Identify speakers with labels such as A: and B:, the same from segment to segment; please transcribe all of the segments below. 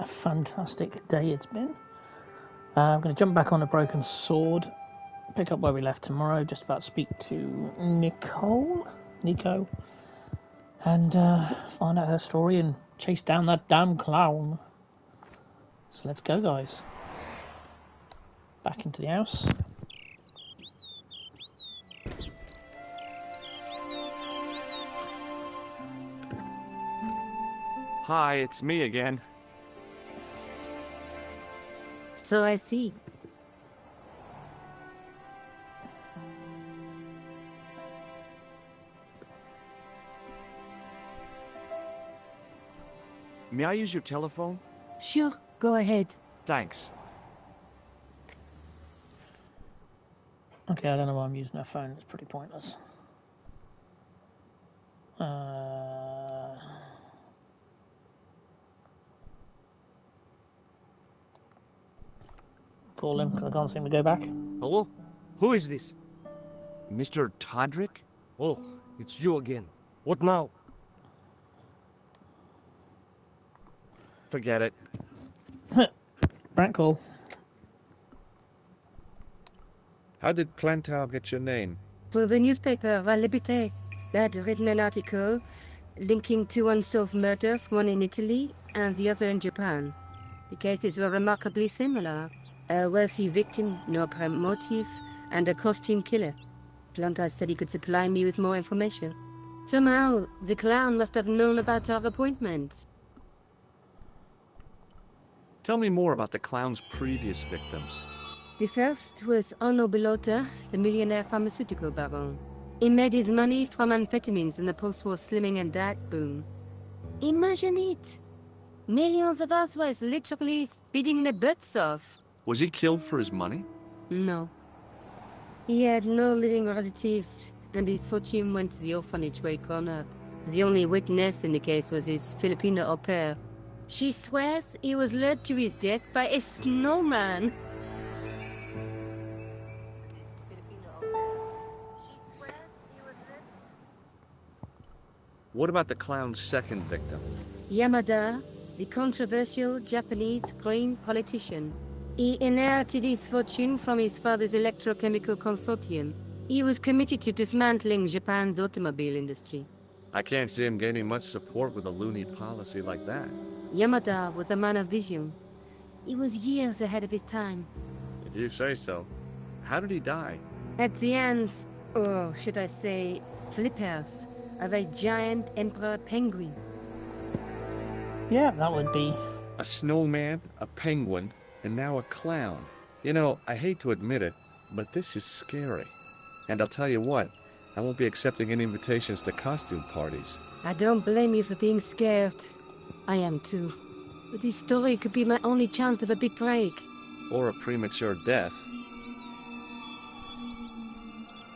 A: a fantastic day it's been. I'm going to jump back on a Broken Sword, pick up where we left tomorrow, just about to speak to Nico, and find out her story and chase down that damn clown. So let's go, guys. Back into the house.
B: Hi, it's me again.
C: So I see.
B: May I use your telephone?
C: Sure, go ahead.
B: Thanks.
A: Okay, I don't know why I'm using her phone. It's pretty pointless. Call him because I can't seem to go back.
D: Hello? Who is this?
B: Mr. Todrick?
D: Oh, it's you again. What now?
B: Forget it.
A: Prank call.
B: How did Plantar get your name?
C: For the newspaper, La Liberté, they had written an article linking two unsolved murders, one in Italy and the other in Japan. The cases were remarkably similar. A wealthy victim, no apparent motive, and a costume killer. Plantar said he could supply me with more information. Somehow, the clown must have known about our appointment.
B: Tell me more about the clown's previous victims.
C: The first was Arno Bellotta, the millionaire pharmaceutical baron. He made his money from amphetamines in the post-war slimming and diet boom. Imagine it! Millions of housewives literally speeding their butts off.
B: Was he killed for his money?
C: No. He had no living relatives, and his fortune went to the orphanage where he grown up. The only witness in the case was his Filipino au pair. She swears he was led to his death by a snowman.
B: What about the clown's second victim?
C: Yamada, the controversial Japanese green politician. He inherited his fortune from his father's electrochemical consortium. He was committed to dismantling Japan's automobile industry.
B: I can't see him gaining much support with a loony policy like that.
C: Yamada was a man of vision. He was years ahead of his time.
B: If you say so. How did he die?
C: At the hands, or should I say, flippers, of a giant emperor penguin.
A: Yeah, that would be...
B: A snowman, a penguin, and now a clown. You know, I hate to admit it, but this is scary. And I'll tell you what, I won't be accepting any invitations to costume parties.
C: I don't blame you for being scared. I am too. But this story could be my only chance of a big break.
B: Or a premature death.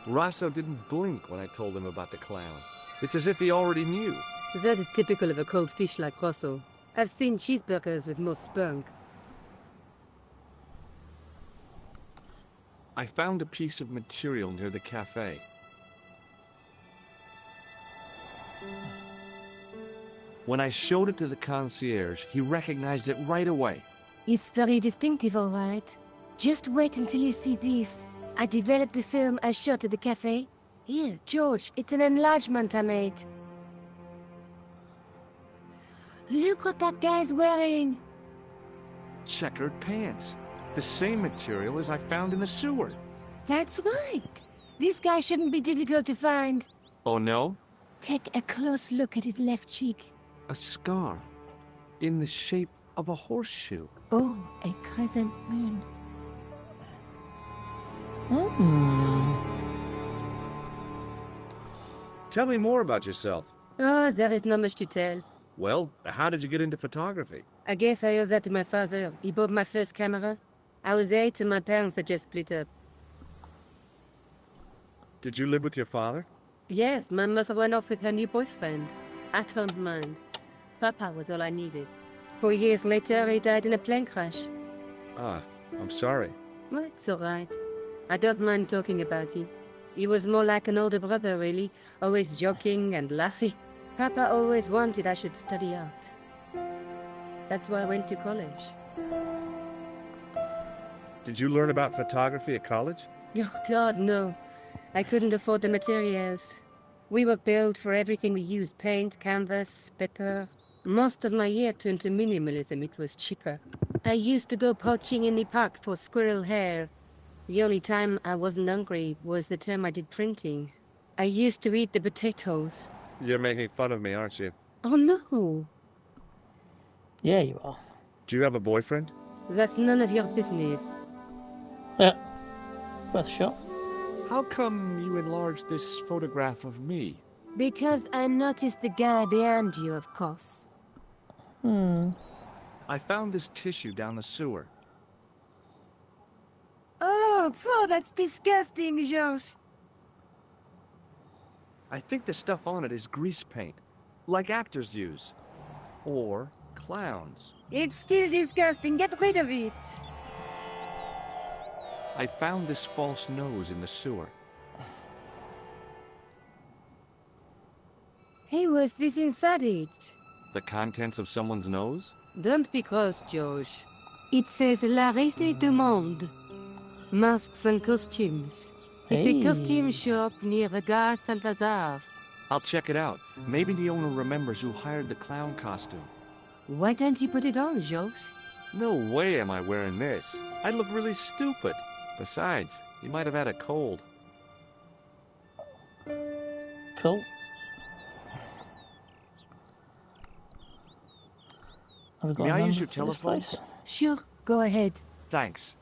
B: Rosso didn't blink when I told him about the clown. It's as if he already knew.
C: That is typical of a cold fish like Rosso. I've seen cheeseburgers with more spunk.
B: I found a piece of material near the cafe. When I showed it to the concierge, he recognized it right away.
C: It's very distinctive, all right. Just wait until you see this. I developed the film I shot at the cafe. Here, George, it's an enlargement I made. Look what that guy's wearing.
B: Checkered pants. The same material as I found in the sewer.
C: That's right. This guy shouldn't be difficult to find.
B: Oh no?
C: Take a close look at his left cheek.
B: A scar. In the shape of a horseshoe.
C: Oh, a crescent moon.
B: Tell me more about yourself.
C: Oh, there is not much to tell.
B: Well, how did you get into photography?
C: I guess I owe that to my father. He bought my first camera. I was 8 and my parents had just split up.
B: Did you live with your father?
C: Yes, my mother went off with her new boyfriend. I don't mind. Papa was all I needed. 4 years later, he died in a plane crash.
B: Ah, I'm sorry.
C: Well, it's all right. I don't mind talking about him. He was more like an older brother, really, always joking and laughing. Papa always wanted I should study art. That's why I went to college.
B: Did you learn about photography at college?
C: Oh, God, no. I couldn't afford the materials. We were billed for everything we used. Paint, canvas, paper. Most of my year turned to minimalism. It was cheaper. I used to go poaching in the park for squirrel hair. The only time I wasn't hungry was the time I did printing. I used to eat the potatoes.
B: You're making fun of me, aren't you?
C: Oh, no.
A: Yeah, you are.
B: Do you have a boyfriend?
C: That's none of your business.
A: Yeah. Worth a shot.
B: How come you enlarged this photograph of me?
C: Because I noticed the guy behind you, of course.
B: I found this tissue down the sewer.
C: Oh, that's disgusting, Josh.
B: I think the stuff on it is grease paint, like actors use. Or clowns.
C: It's still disgusting. Get rid of it.
B: I found this false nose in the sewer.
C: Hey, what's this inside it?
B: The contents of someone's nose?
C: Don't be gross, Josh. It says La Reste du Monde. Masks and costumes. It's a costume shop near the Gare Saint-Lazare.
B: I'll check it out. Maybe the owner remembers who hired the clown costume.
C: Why don't you put it on, Josh?
B: No way am I wearing this. I'd look really stupid. Besides, he might have had a cold.
A: Cool.
B: May I use your telephone?
C: Sure, go ahead.
B: Thanks.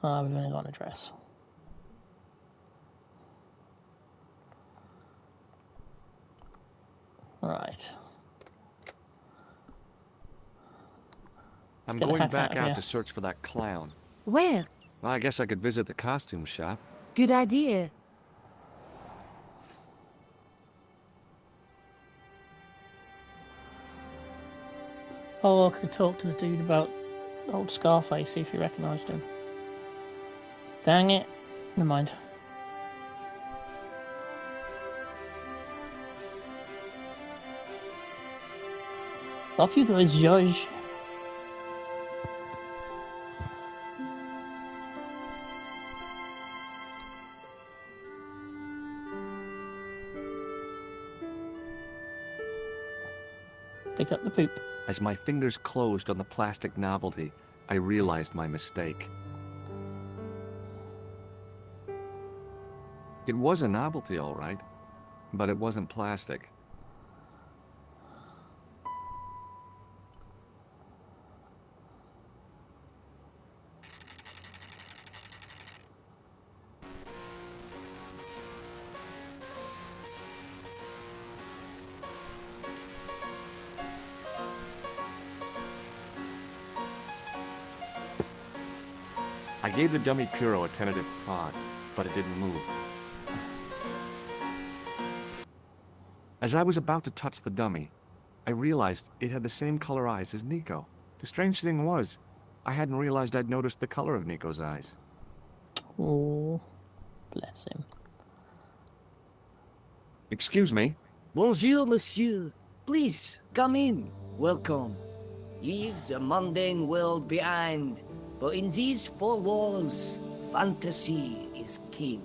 A: Oh, we've only got an address. Right.
B: I'm going back out to search for that clown.
C: Where?
B: Well, I guess I could visit the costume shop.
C: Good idea.
A: Oh, I could talk to the dude about old Scarface, see if he recognised him. Dang it. Never mind. Off you guys, Judge. Pick up the poop.
B: As my fingers closed on the plastic novelty, I realized my mistake. It was a novelty, all right, but it wasn't plastic. I gave the dummy Puro a tentative prod, but it didn't move. As I was about to touch the dummy, I realized it had the same color eyes as Nico. The strange thing was, I hadn't realized I'd noticed the color of Nico's eyes.
A: Oh, bless him.
B: Excuse me?
E: Bonjour, monsieur. Please, come in. Welcome. Leave the mundane world behind. But in these four walls, fantasy is king.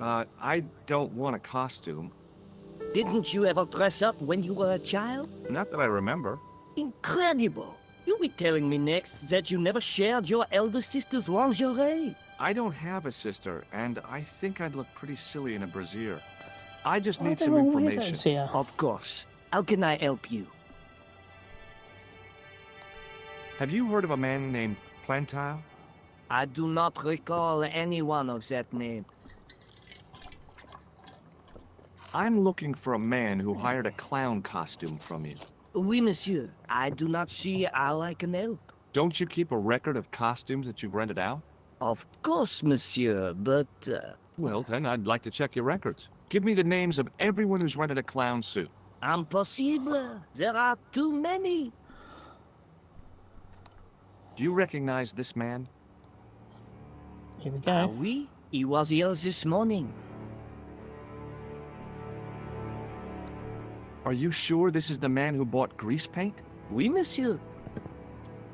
B: I don't want a costume.
E: Didn't you ever dress up when you were a child?
B: Not that I remember.
E: Incredible. You'll be telling me next that you never shared your elder sister's lingerie.
B: I don't have a sister, and I think I'd look pretty silly in a brassiere. I just need some information.
E: Of course. How can I help you?
B: Have you heard of a man named Plantile?
E: I do not recall anyone of that name.
B: I'm looking for a man who hired a clown costume from you.
E: Oui, monsieur. I do not see how I can help.
B: Don't you keep a record of costumes that you've rented out?
E: Of course, monsieur, but...
B: Well, then I'd like to check your records. Give me the names of everyone who's rented a clown suit.
E: Impossible. There are too many.
B: Do you recognize this man?
A: Here we go.
E: Oui, He was here this morning.
B: Are you sure this is the man who bought grease paint?
E: Oui, monsieur.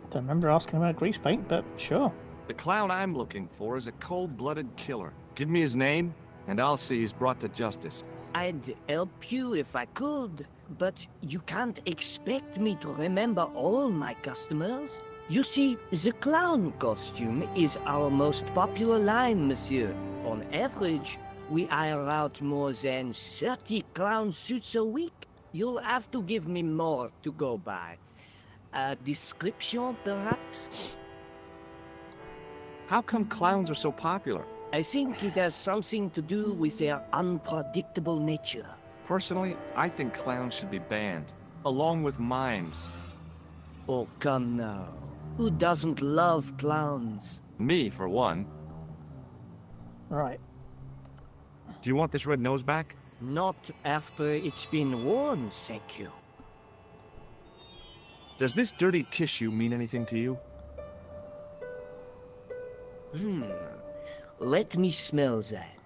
A: Don't remember asking about grease paint, but sure.
B: The clown I'm looking for is a cold-blooded killer. Give me his name, and I'll see he's brought to justice.
E: I'd help you if I could, but you can't expect me to remember all my customers. You see, the clown costume is our most popular line, monsieur. On average, we hire out more than 30 clown suits a week. You'll have to give me more to go by. A description, perhaps?
B: How come clowns are so popular?
E: I think it has something to do with their unpredictable nature.
B: Personally, I think clowns should be banned, along with mimes.
E: Oh, come now. Who doesn't love clowns?
B: Me, for one.
A: Right.
B: Do you want this red nose back?
E: Not after it's been worn, thank you.
B: Does this dirty tissue mean anything to you?
E: Let me smell that.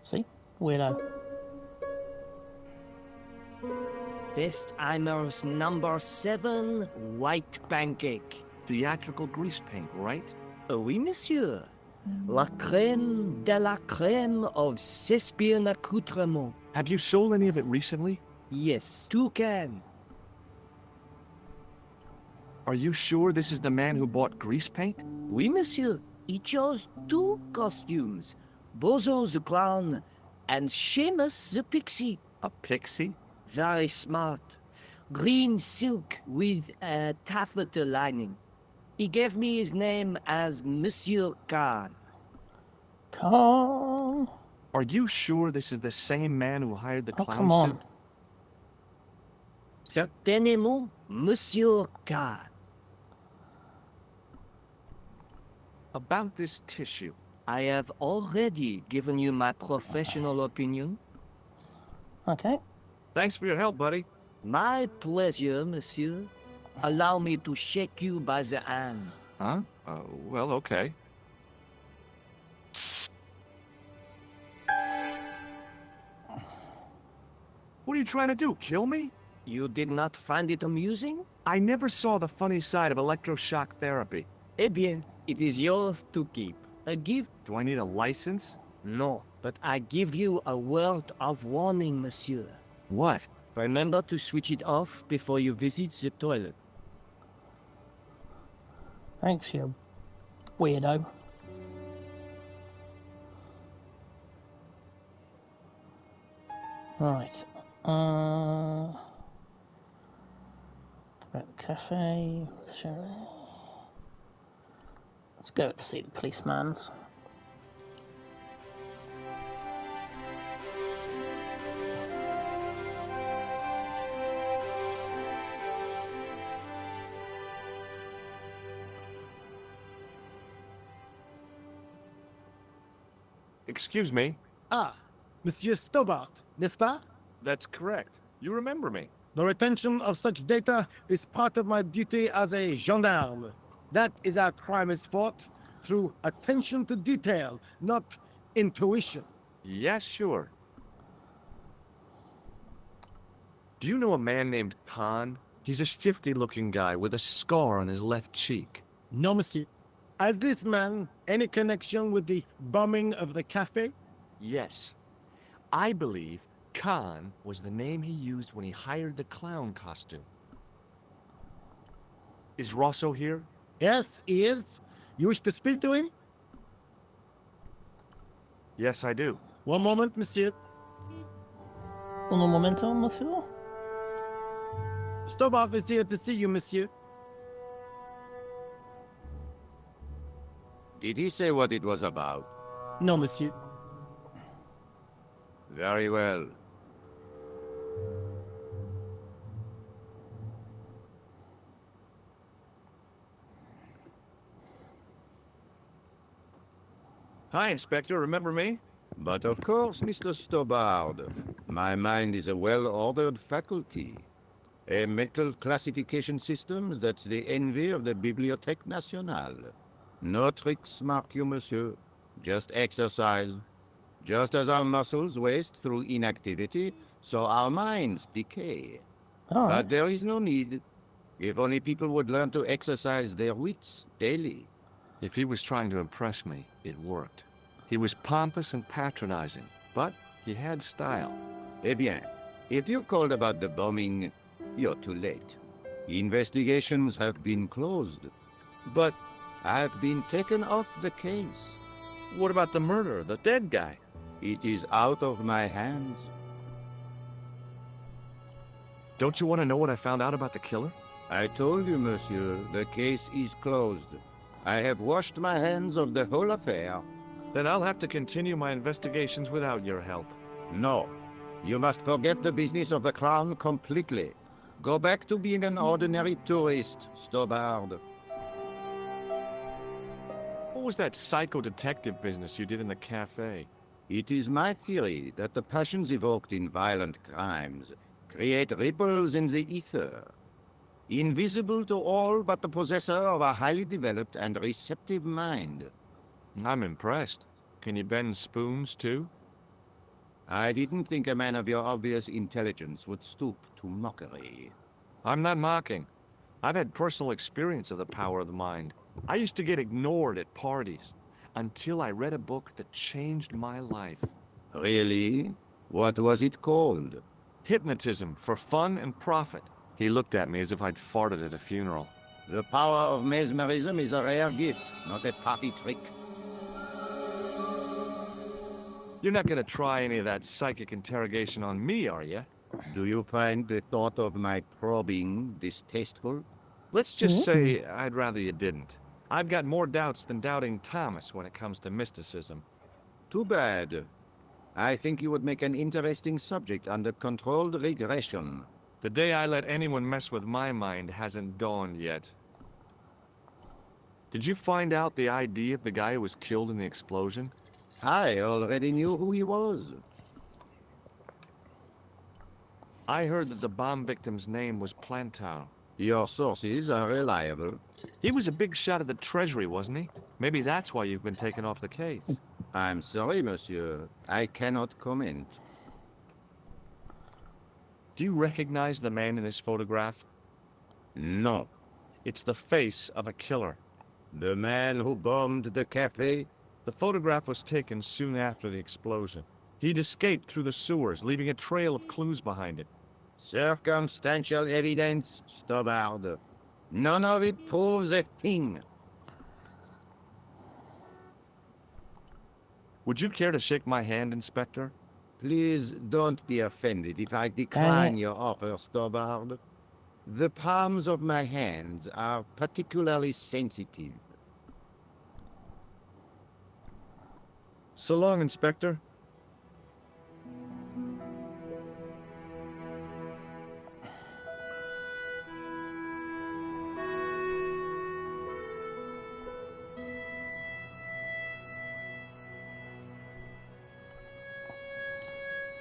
A: See? Weirdo.
E: Festheimer's number 7 white pancake.
B: Theatrical grease paint, right?
E: Oui, monsieur. La crème de la crème of Thespian accoutrement.
B: Have you sold any of it recently?
E: Yes, 2 cans.
B: Are you sure this is the man who bought grease paint?
E: Oui, monsieur. He chose 2 costumes. Bozo the clown and Seamus the pixie.
B: A pixie?
E: Very smart. Green silk with a taffeta lining. He gave me his name as Monsieur Khan.
A: Come.
B: Are you sure this is the same man who hired the
A: Oh,
B: clown
A: come on.
B: suit?
E: Certainement, Monsieur Khan.
B: About this tissue.
E: I have already given you my professional opinion.
A: Okay.
B: Thanks for your help, buddy.
E: My pleasure, monsieur. Allow me to shake you by the hand.
B: Huh? Well, okay. What are you trying to do, kill me?
E: You did not find it amusing?
B: I never saw the funny side of electroshock therapy.
E: Eh bien, it is yours to keep. A gift?
B: Do I need a license?
E: No, but I give you a word of warning, monsieur.
B: What?
E: Remember to switch it off before you visit the toilet.
A: Thanks, you weirdo. Right. Cafe. Let's go to see the policeman's.
B: Excuse me?
D: Ah, Monsieur Stobart, n'est-ce pas?
B: That's correct. You remember me.
D: The retention of such data is part of my duty as a gendarme. That is how crime is fought, through attention to detail, not intuition.
B: Yeah, sure. Do you know a man named Khan? He's a shifty-looking guy with a scar on his left cheek.
D: No, monsieur. Has this man any connection with the bombing of the cafe?
B: Yes. I believe Khan was the name he used when he hired the clown costume. Is Rosso here?
D: Yes, he is. You wish to speak to him?
B: Yes, I do.
D: One moment, monsieur.
A: Un momento, monsieur.
D: Stobart is here to see you, monsieur.
F: Did he say what it was about?
D: No, monsieur.
F: Very well.
B: Hi, Inspector. Remember me?
F: But of course, Mr. Stobart. My mind is a well-ordered faculty. A mental classification system that's the envy of the Bibliothèque Nationale. No tricks, mark you, monsieur. Just exercise. Just as our muscles waste through inactivity, so our minds decay.
A: All right.
F: But there is no need. If only people would learn to exercise their wits daily.
B: If he was trying to impress me, it worked. He was pompous and patronizing, but he had style.
F: Eh bien, if you called about the bombing, you're too late. Investigations have been closed.
B: But
F: I've been taken off the case.
B: what about the murderer, the dead guy?
F: It is out of my hands.
B: Don't you want to know what I found out about the killer?
F: I told you, monsieur, the case is closed. I have washed my hands of the whole affair.
B: Then I'll have to continue my investigations without your help.
F: No, you must forget the business of the crown completely. Go back to being an ordinary tourist, Stobard.
B: What was that psycho-detective business you did in the cafe?
F: It is my theory that the passions evoked in violent crimes create ripples in the ether, invisible to all but the possessor of a highly developed and receptive mind.
B: I'm impressed. Can you bend spoons, too?
F: I didn't think a man of your obvious intelligence would stoop to mockery.
B: I'm not mocking. I've had personal experience of the power of the mind. I used to get ignored at parties, until I read a book that changed my life.
F: Really? What was it called?
B: Hypnotism for Fun and Profit. He looked at me as if I'd farted at a funeral.
F: The power of mesmerism is a rare gift, not a party trick.
B: You're not gonna try any of that psychic interrogation on me, are you?
F: Do you find the thought of my probing distasteful?
B: Let's just say I'd rather you didn't. I've got more doubts than doubting Thomas when it comes to mysticism.
F: Too bad. I think you would make an interesting subject under controlled regression.
B: The day I let anyone mess with my mind hasn't dawned yet. Did you find out the ID of the guy who was killed in the explosion?
F: I already knew who he was.
B: I heard that the bomb victim's name was Plantow.
F: Your sources are reliable.
B: He was a big shot at the Treasury, wasn't he? Maybe that's why you've been taken off the case.
F: I'm sorry, monsieur. I cannot comment.
B: Do you recognize the man in this photograph?
F: No.
B: It's the face of a killer.
F: The man who bombed the cafe?
B: The photograph was taken soon after the explosion. He'd escaped through the sewers, leaving a trail of clues behind it.
F: Circumstantial evidence, Stobard. None of it proves a thing.
B: Would you care to shake my hand, Inspector?
F: Please don't be offended if I decline your offer, Stobard. The palms of my hands are particularly sensitive.
B: So long, Inspector.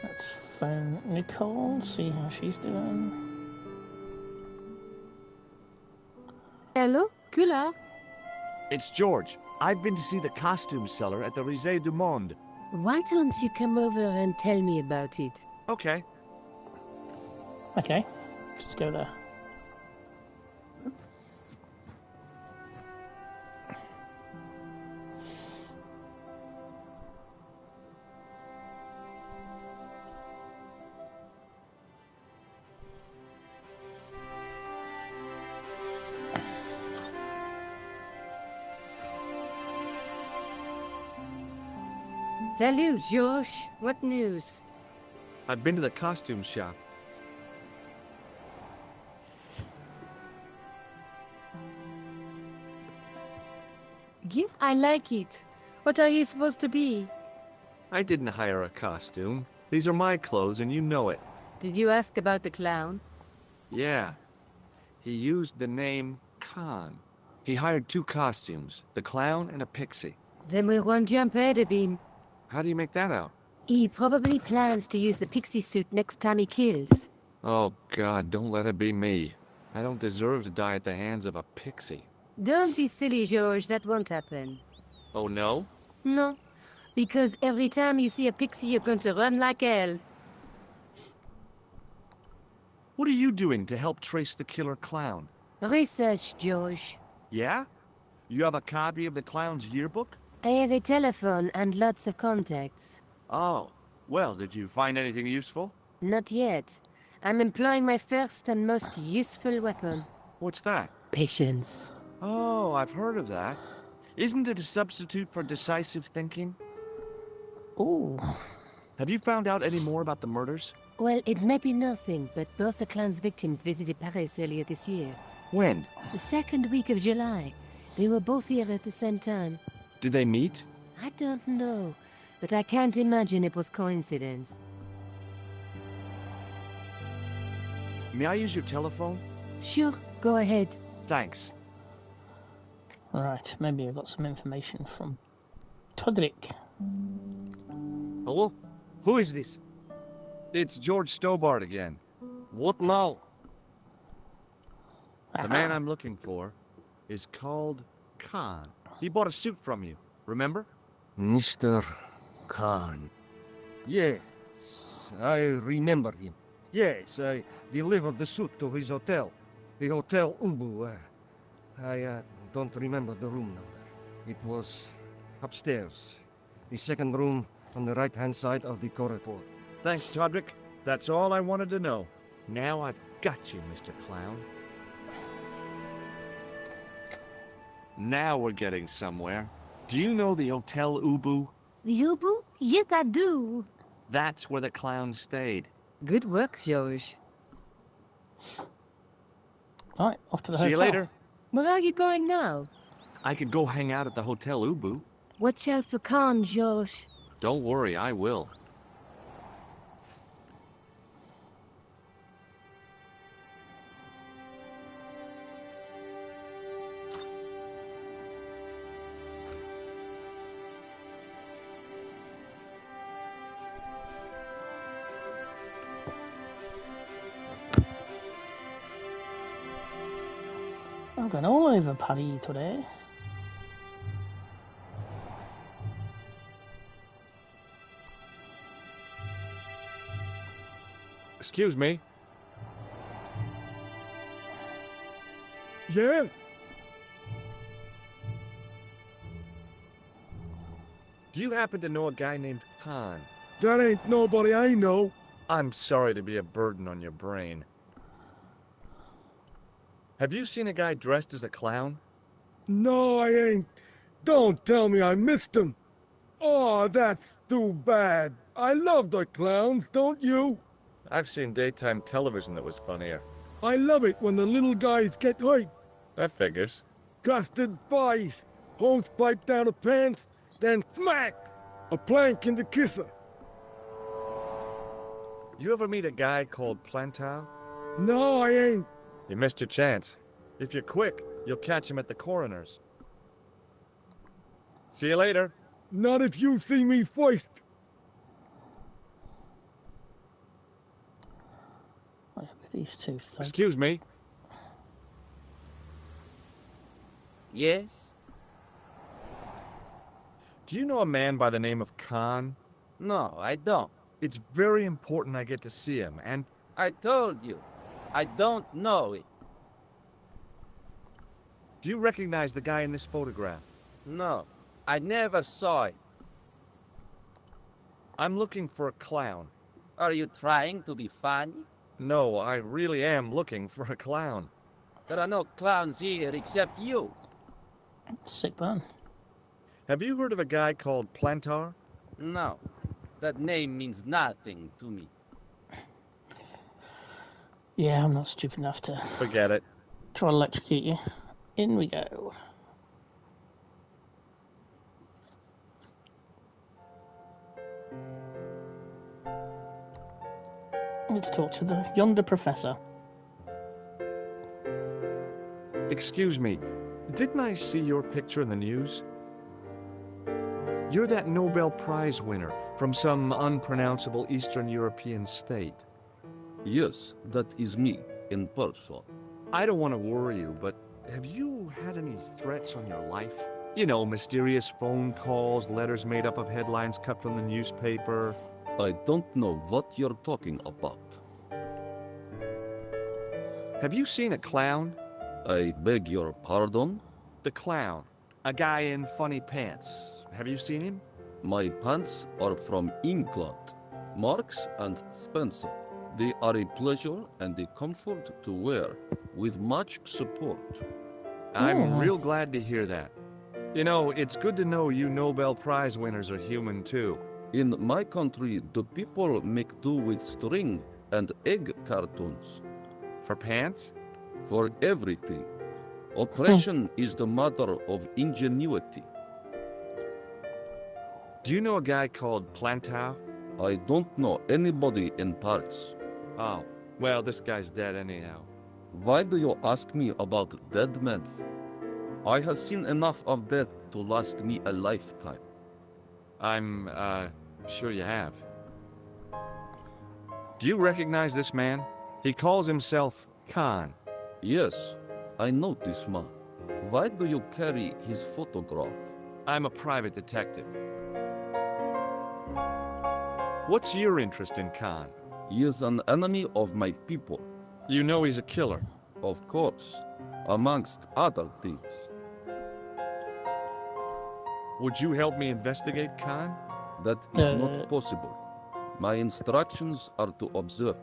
A: Let's phone Nicole, see how she's doing.
C: Hello, Kula.
G: It's George. I've been to see the costume seller at the Risée du Monde.
C: Why don't you come over and tell me about it?
G: Okay.
A: Okay, let's go there.
C: Salut, George. What news?
B: I've been to the costume shop.
C: Give, I like it. What are you supposed to be?
B: I didn't hire a costume. These are my clothes, and you know it.
C: Did you ask about the clown?
B: Yeah. He used the name Khan. He hired 2 costumes, the clown and a pixie.
C: Then we're one jump ahead of him.
B: How do you make that out?
C: He probably plans to use the pixie suit next time he kills.
B: Oh, God, don't let it be me. I don't deserve to die at the hands of a pixie.
C: Don't be silly, George. That won't happen.
B: Oh, no?
C: No. Because every time you see a pixie, you're going to run like hell.
G: What are you doing to help trace the killer clown?
C: Research, George.
G: Yeah? You have a copy of the clown's yearbook?
C: I have a telephone and lots of contacts.
G: Oh, well, did you find anything useful?
C: Not yet. I'm employing my first and most useful weapon.
G: What's that?
C: Patience.
G: Oh, I've heard of that. Isn't it a substitute for decisive thinking?
A: Ooh.
G: Have you found out any more about the murders?
C: Well, it may be nothing, but both the clown's victims visited Paris earlier this year.
G: When?
C: The second week of July. They were both here at the same time.
G: Did they meet?
C: I don't know, but I can't imagine it was coincidence.
G: May I use your telephone?
C: Sure, go ahead.
G: Thanks.
A: Right, maybe I got some information from Todrick.
G: Hello? Who is this? It's George Stobart again.
E: What now?
G: The man I'm looking for is called Khan. He bought a suit from you, remember?
E: Mr. Khan. Yes, I remember him. Yes, I delivered the suit to his hotel. The Hotel Ubu. I don't remember the room number. It was upstairs. The second room on the right-hand side of the corridor.
G: Thanks, Todrick. That's all I wanted to know. Now I've got you, Mr. Clown. Now we're getting somewhere. Do you know the Hotel Ubu?
C: The Ubu? Yes, I do.
G: That's where the clown stayed.
C: Good work, George.
A: Alright, off to the
G: See
A: hotel.
G: you later.
C: Where are you going now?
G: I could go hang out at the Hotel Ubu.
C: Watch out for Khan, George.
G: Don't worry, I will.
A: I'm going all over Paris today.
B: Excuse me.
D: Yeah?
B: Do you happen to know a guy named Khan?
D: That ain't nobody I know.
B: I'm sorry to be a burden on your brain. Have you seen a guy dressed as a clown?
D: No, I ain't. Don't tell me I missed him. Oh, that's too bad. I love the clowns, don't you?
B: I've seen daytime television that was funnier.
D: I love it when the little guys get hurt.
B: That figures.
D: Custard pies, hose pipe down the pants, then smack! A plank in the kisser.
B: You ever meet a guy called Plantow?
D: No, I ain't.
B: You missed your chance. If you're quick, you'll catch him at the coroner's. See you later.
D: Not if you see me first.
A: With these two thugs.
B: Excuse me.
E: Yes?
B: Do you know a man by the name of Khan?
E: No, I don't.
B: It's very important I get to see him, and
E: I told you, I don't know it.
B: do you recognize the guy in this photograph?
E: No, I never saw it.
B: I'm looking for a clown.
E: Are you trying to be funny?
B: No, I really am looking for a clown.
E: There are no clowns here except you.
A: Sick burn.
B: Have you heard of a guy called Plantar?
E: No, that name means nothing to me.
A: Yeah, I'm not stupid enough to
B: Forget it.
A: try to electrocute you. In we go. Let's talk to the yonder professor.
B: Excuse me, didn't I see your picture in the news? You're that Nobel Prize winner from some unpronounceable Eastern European state.
H: Yes, that is me, in person.
B: I don't want to worry you, but have you had any threats on your life? You know, mysterious phone calls, letters made up of headlines cut from the newspaper.
H: I don't know what you're talking about.
B: Have you seen a clown?
H: I beg your pardon?
B: The clown. A guy in funny pants. Have you seen him?
H: My pants are from England. Marks and Spencer. They are a pleasure and a comfort to wear, with much support.
B: I'm real glad to hear that. You know, it's good to know you Nobel Prize winners are human too.
H: In my country, the people make do with string and egg cartoons.
B: For pants?
H: For everything. Oppression is the mother of ingenuity.
B: Do you know a guy called Plantow?
H: I don't know anybody in Paris.
B: Oh, well, this guy's dead anyhow.
H: Why do you ask me about dead men? I have seen enough of death to last me a lifetime.
B: I'm, sure you have. Do you recognize this man? He calls himself Khan.
H: Yes, I know this man. Why do you carry his photograph?
B: I'm a private detective. What's your interest in Khan?
H: He is an enemy of my people.
B: You know he's a killer.
H: Of course, amongst other things.
B: Would you help me investigate Khan?
H: That is not possible. My instructions are to observe.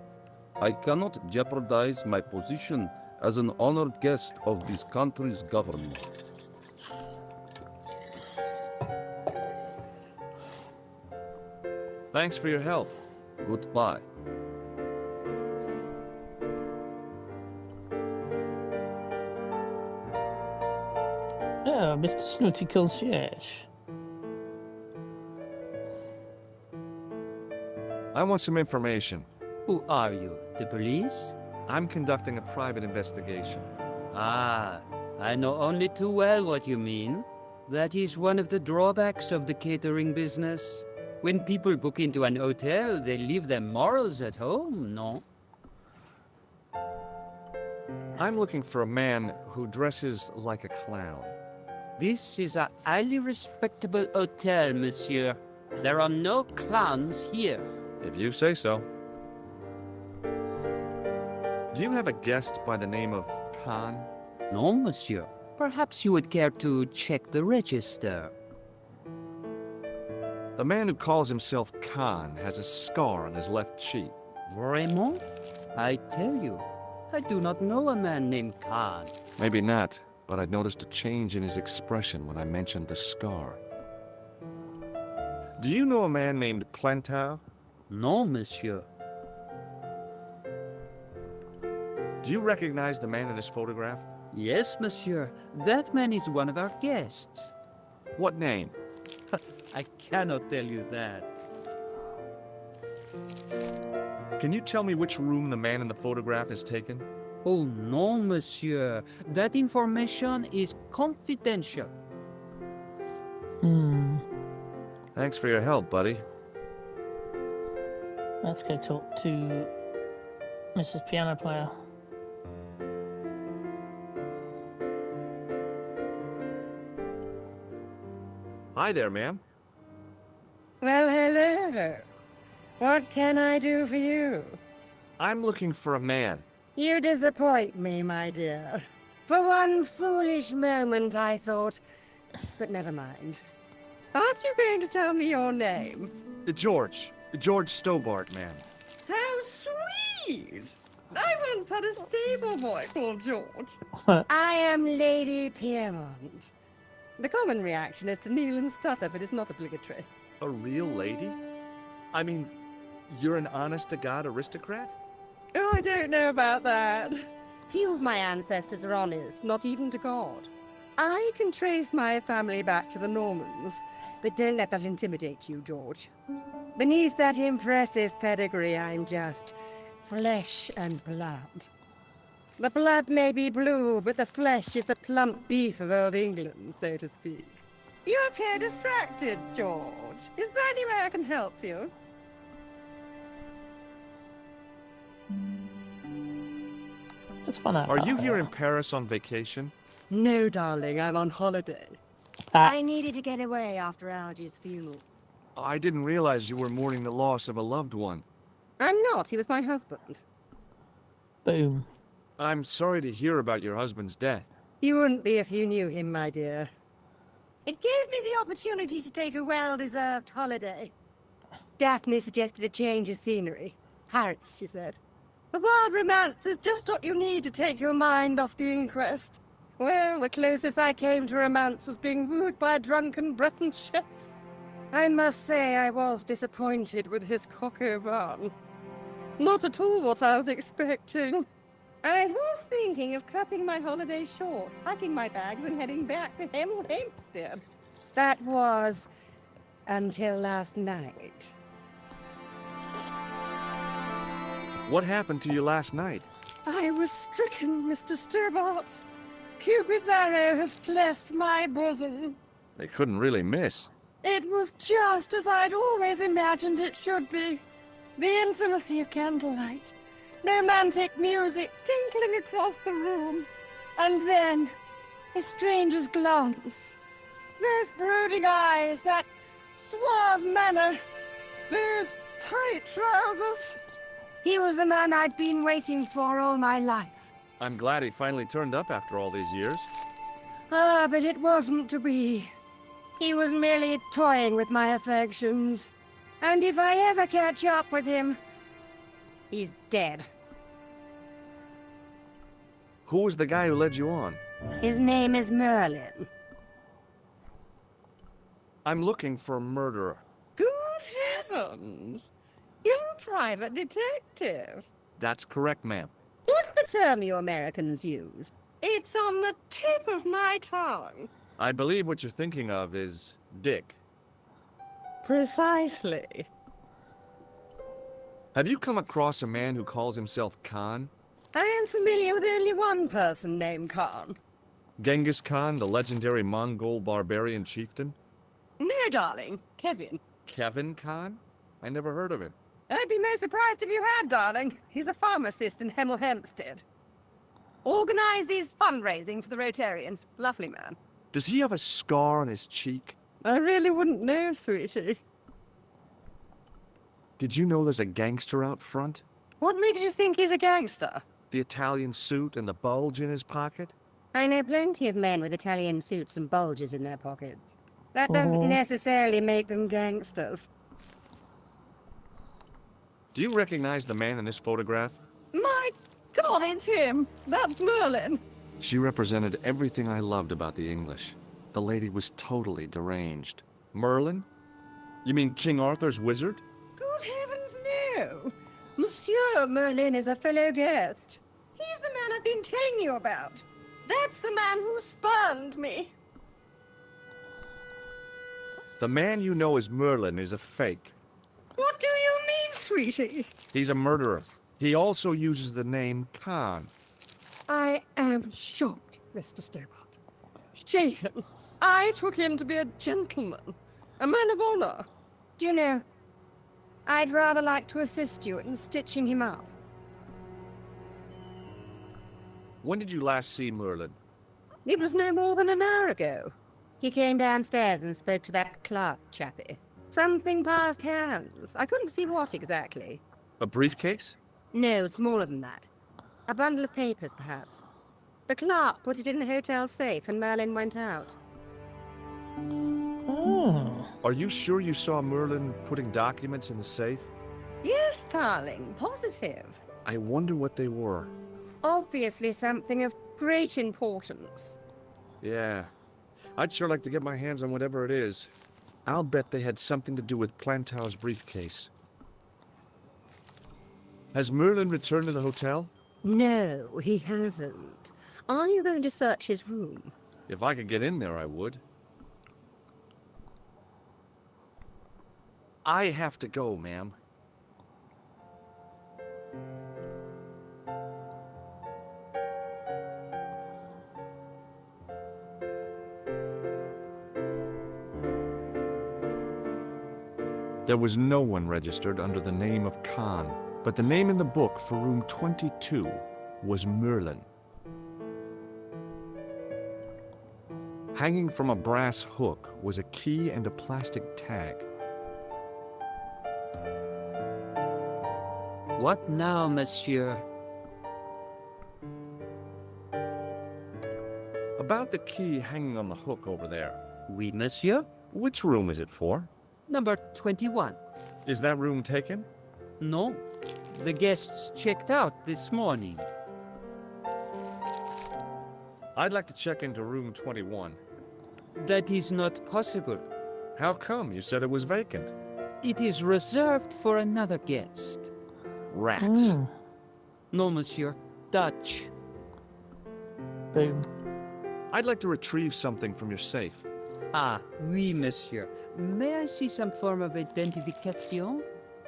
H: I cannot jeopardize my position as an honored guest of this country's government.
B: Thanks for your help.
H: Goodbye.
A: Oh, Mr. Snooty Concierge.
B: I want some information.
I: Who are you? The police?
B: I'm conducting a private investigation.
I: Ah, I know only too well what you mean. That is one of the drawbacks of the catering business. When people book into an hotel, they leave their morals at home, no?
B: I'm looking for a man who dresses like a clown.
I: This is a highly respectable hotel, monsieur. There are no clowns here.
B: If you say so. Do you have a guest by the name of Khan?
I: No, monsieur. Perhaps you would care to check the register.
B: The man who calls himself Khan has a scar on his left cheek.
I: Vraiment? I tell you, I do not know a man named Khan.
B: Maybe not, but I noticed a change in his expression when I mentioned the scar. Do you know a man named Plantow?
I: No, monsieur.
B: Do you recognize the man in this photograph?
I: Yes, monsieur. That man is one of our guests.
B: What name?
I: I cannot tell you that.
B: Can you tell me which room the man in the photograph is taken?
I: Oh, no, monsieur. That information is confidential.
B: Thanks for your help, buddy.
A: Let's go talk to Mrs. Piano Player.
B: Hi there, ma'am.
C: Well, hello. What can I do for you?
B: I'm looking for a man.
C: You disappoint me, my dear. For one foolish moment I thought... But never mind. Aren't you going to tell me your name?
B: George. George Stobart, ma'am.
C: How sweet! I once had a stable boy called George. I am Lady Piermont. The common reaction is to kneel and stutter, but it's not obligatory.
B: A real lady? I mean, you're an honest-to-God aristocrat?
C: Oh, I don't know about that. Few of my ancestors are honest, not even to God. I can trace my family back to the Normans, but don't let that intimidate you, George. Beneath that impressive pedigree, I'm just flesh and blood. The blood may be blue, but the flesh is the plump beef of old England, so to speak. You appear distracted, George. Is there any way I can help you?
A: Let's find out.
B: Are you here in Paris on vacation?
C: No, darling, I'm on holiday. I needed to get away after Algy's funeral.
B: I didn't realize you were mourning the loss of a loved one.
C: I'm not. He was my husband.
A: Boom.
B: I'm sorry to hear about your husband's death.
C: You wouldn't be if you knew him, my dear. It gave me the opportunity to take a well-deserved holiday. Daphne suggested a change of scenery. Paris, she said. The wild romance is just what you need to take your mind off the inquest. Well, the closest I came to romance was being wooed by a drunken Breton chef. I must say I was disappointed with his coq au vin. Not at all what I was expecting. I was thinking of cutting my holiday short, packing my bags and heading back to Hempstead. That was until last night.
B: What happened to you last night?
C: I was stricken, Mr. Stobart. Cupid's arrow has cleft my bosom.
B: They couldn't really miss.
C: It was just as I'd always imagined it should be. The intimacy of candlelight. Romantic music tinkling across the room. And then, a stranger's glance. Those brooding eyes, that suave manner, those tight trousers. He was the man I'd been waiting for all my life.
B: I'm glad he finally turned up after all these years.
C: Ah, but it wasn't to be. He was merely toying with my affections. And if I ever catch up with him, he's dead.
B: Who was the guy who led you on?
C: His name is Merlin.
B: I'm looking for a murderer.
C: Good heavens! You're a private detective.
B: That's correct, ma'am.
C: What's the term you Americans use? It's on the tip of my tongue.
B: I believe what you're thinking of is Dick.
C: Precisely.
B: Have you come across a man who calls himself Khan?
C: I am familiar with only one person named Khan.
B: Genghis Khan, the legendary Mongol barbarian chieftain?
C: No, darling. Kevin.
B: Kevin Khan? I never heard of him.
C: I'd be most surprised if you had, darling. He's a pharmacist in Hempstead. Organizes fundraising for the Rotarians. Lovely man.
B: Does he have a scar on his cheek?
C: I really wouldn't know, sweetie.
B: Did you know there's a gangster out front?
C: What makes you think he's a gangster?
B: The Italian suit and the bulge in his pocket?
C: I know plenty of men with Italian suits and bulges in their pockets. That doesn't necessarily make them gangsters.
B: Do you recognize the man in this photograph?
C: My God, it's him! That's Merlin!
B: She represented everything I loved about the English. The lady was totally deranged. Merlin? You mean King Arthur's wizard?
C: Good heavens, no! Monsieur Merlin is a fellow guest. He's the man I've been telling you about. That's the man who spurned me.
B: The man you know as Merlin is a fake.
C: What do you mean, sweetie?
B: He's a murderer. He also uses the name Khan.
C: I am shocked, Mr. Stobart. Shaken. I took him to be a gentleman, a man of honor. Do you know, I'd rather like to assist you in stitching him up.
B: When did you last see Merlin?
C: It was no more than an hour ago. He came downstairs and spoke to that clerk chappie. Something passed hands. I couldn't see what exactly.
B: A briefcase?
C: No, smaller than that. A bundle of papers, perhaps. The clerk put it in the hotel safe and Merlin went out.
B: Are you sure you saw Merlin putting documents in the safe?
C: Yes, darling, positive.
B: I wonder what they were.
C: Obviously something of great importance.
B: Yeah. I'd sure like to get my hands on whatever it is. I'll bet they had something to do with Plantow's briefcase. Has Merlin returned to the hotel?
C: No, he hasn't. Are you going to search his room?
B: If I could get in there, I would. I have to go, ma'am. There was no one registered under the name of Khan, but the name in the book for room 22 was Merlin. Hanging from a brass hook was a key and a plastic tag.
I: What now, monsieur?
B: About the key hanging on the hook over there.
I: Oui, monsieur.
B: Which room is it for?
I: Number 21.
B: Is that room taken?
I: No. The guests checked out this morning.
B: I'd like to check into room 21.
I: That is not possible.
B: How come? You said it was vacant.
I: It is reserved for another guest.
B: Rats.
I: No, monsieur. Dutch.
A: Boom.
B: I'd like to retrieve something from your safe.
I: Ah, oui, monsieur. May I see some form of identification?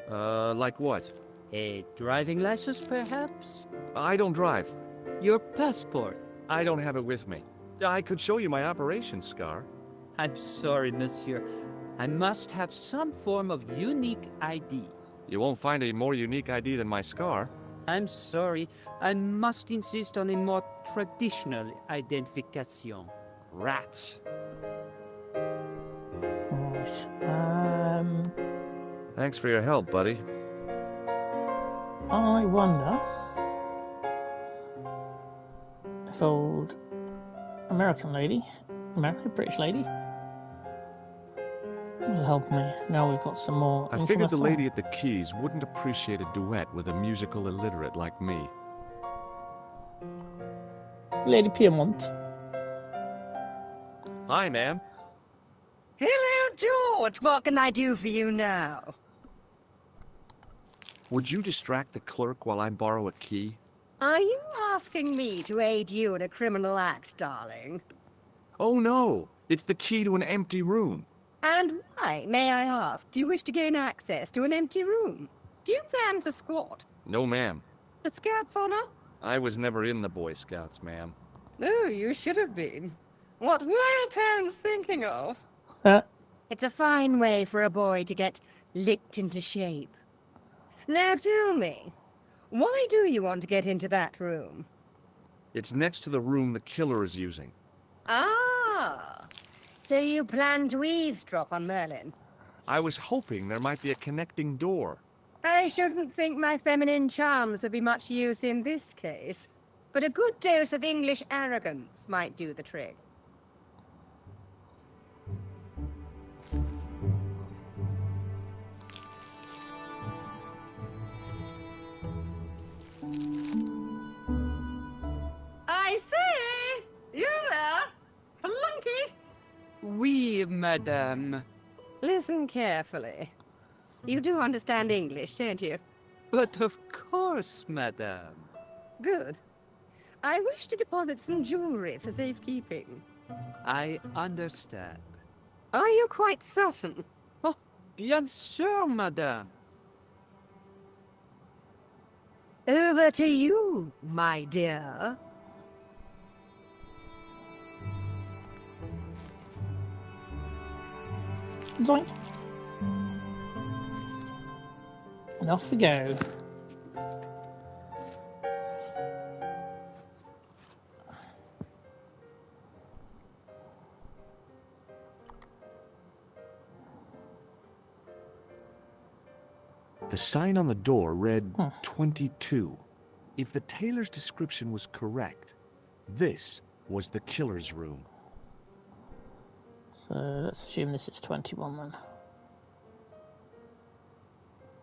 B: Like what?
I: A driving license, perhaps?
B: I don't drive.
I: Your passport?
B: I don't have it with me. I could show you my operation scar.
I: I'm sorry, monsieur. I must have some form of unique ID.
B: You won't find a more unique ID than my scar.
I: I'm sorry. I must insist on a more traditional identification.
B: Rats.
A: Right.
B: Thanks for your help, buddy.
A: I wonder if old British lady will help me. Now we've got some more
B: I figured the lady at the keys wouldn't appreciate a duet with a musical illiterate like me.
A: Lady Piedmont.
B: Hi, ma'am.
C: Hello, George. What can I do for you now?
B: Would you distract the clerk while I borrow a key?
C: Are you asking me to aid you in a criminal act, darling?
B: Oh, no. It's the key to an empty room.
C: And why, may I ask, do you wish to gain access to an empty room? Do you plan to squat?
B: No, ma'am.
C: The Scouts honor?
B: I was never in the Boy Scouts, ma'am.
C: Oh, you should have been. What were your parents thinking of? It's a fine way for a boy to get licked into shape. Now tell me, why do you want to get into that room?
B: It's next to the room the killer is using.
C: Ah, so you plan to eavesdrop on Merlin?
B: I was hoping there might be a connecting door.
C: I shouldn't think my feminine charms would be much use in this case, but a good dose of English arrogance might do the trick. I say, you there, flunky?
I: Oui, madame.
C: Listen carefully. You do understand English, don't you?
I: But of course, madame.
C: Good. I wish to deposit some jewelry for safekeeping.
I: I understand.
C: Are you quite certain?
I: Oh, bien sûr, madame.
C: Over to you, my dear.
A: Zoink. And off we go.
B: The sign on the door read 22. If the tailor's description was correct, this was the killer's room.
A: So let's assume this is 21 then.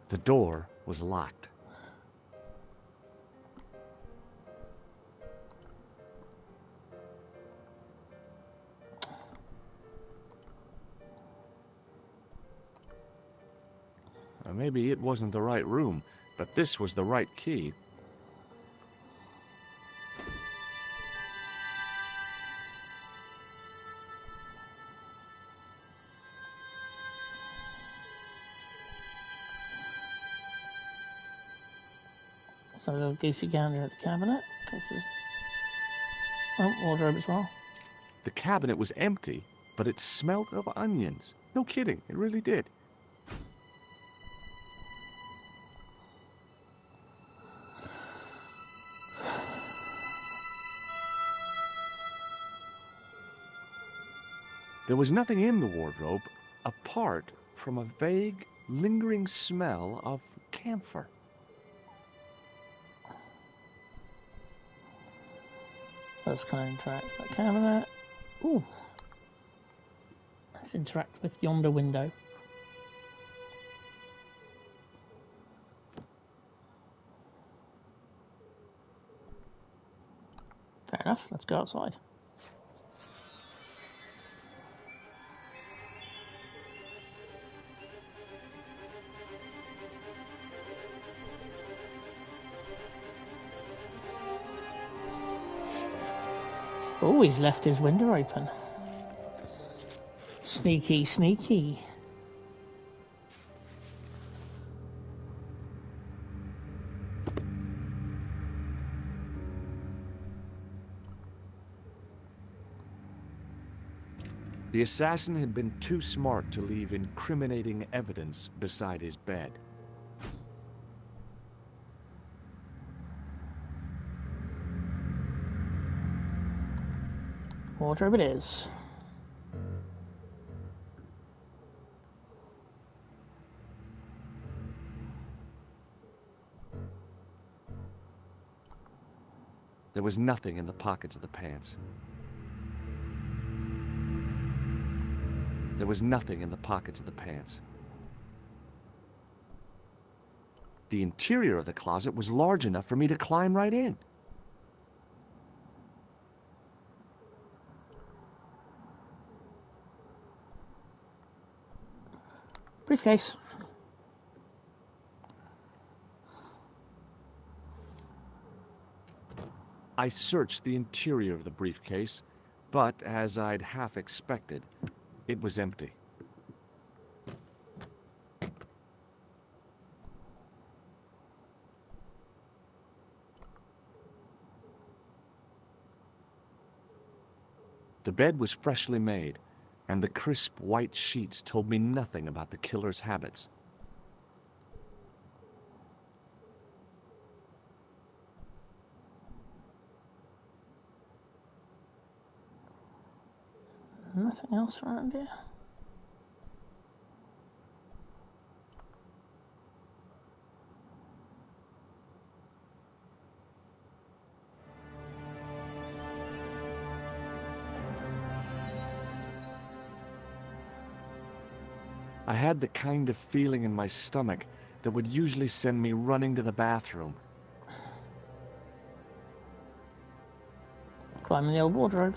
B: The door was locked. Maybe it wasn't the right room, but this was the right key.
A: So a little goosey gander at the cabinet. This is... Oh, wardrobe as well.
B: The cabinet was empty, but it smelled of onions. No kidding, it really did.
G: There was nothing in the wardrobe apart from a vague, lingering smell of camphor.
A: Let's kind of interact with that cabinet. Ooh. Let's interact with yonder window. Fair enough, let's go outside. Oh, he's left his window open. Sneaky, sneaky.
G: The assassin had been too smart to leave incriminating evidence beside his bed.
A: Wardrobe it is.
G: There was nothing in the pockets of the pants. There was nothing in the pockets of the pants. The interior of the closet was large enough for me to climb right in.
A: Briefcase.
G: I searched the interior of the briefcase, but as I'd half expected, it was empty. The bed was freshly made, and the crisp white sheets told me nothing about the killer's habits.
A: Nothing else around here.
G: I had the kind of feeling in my stomach that would usually send me running to the bathroom.
A: Climbing the old wardrobe.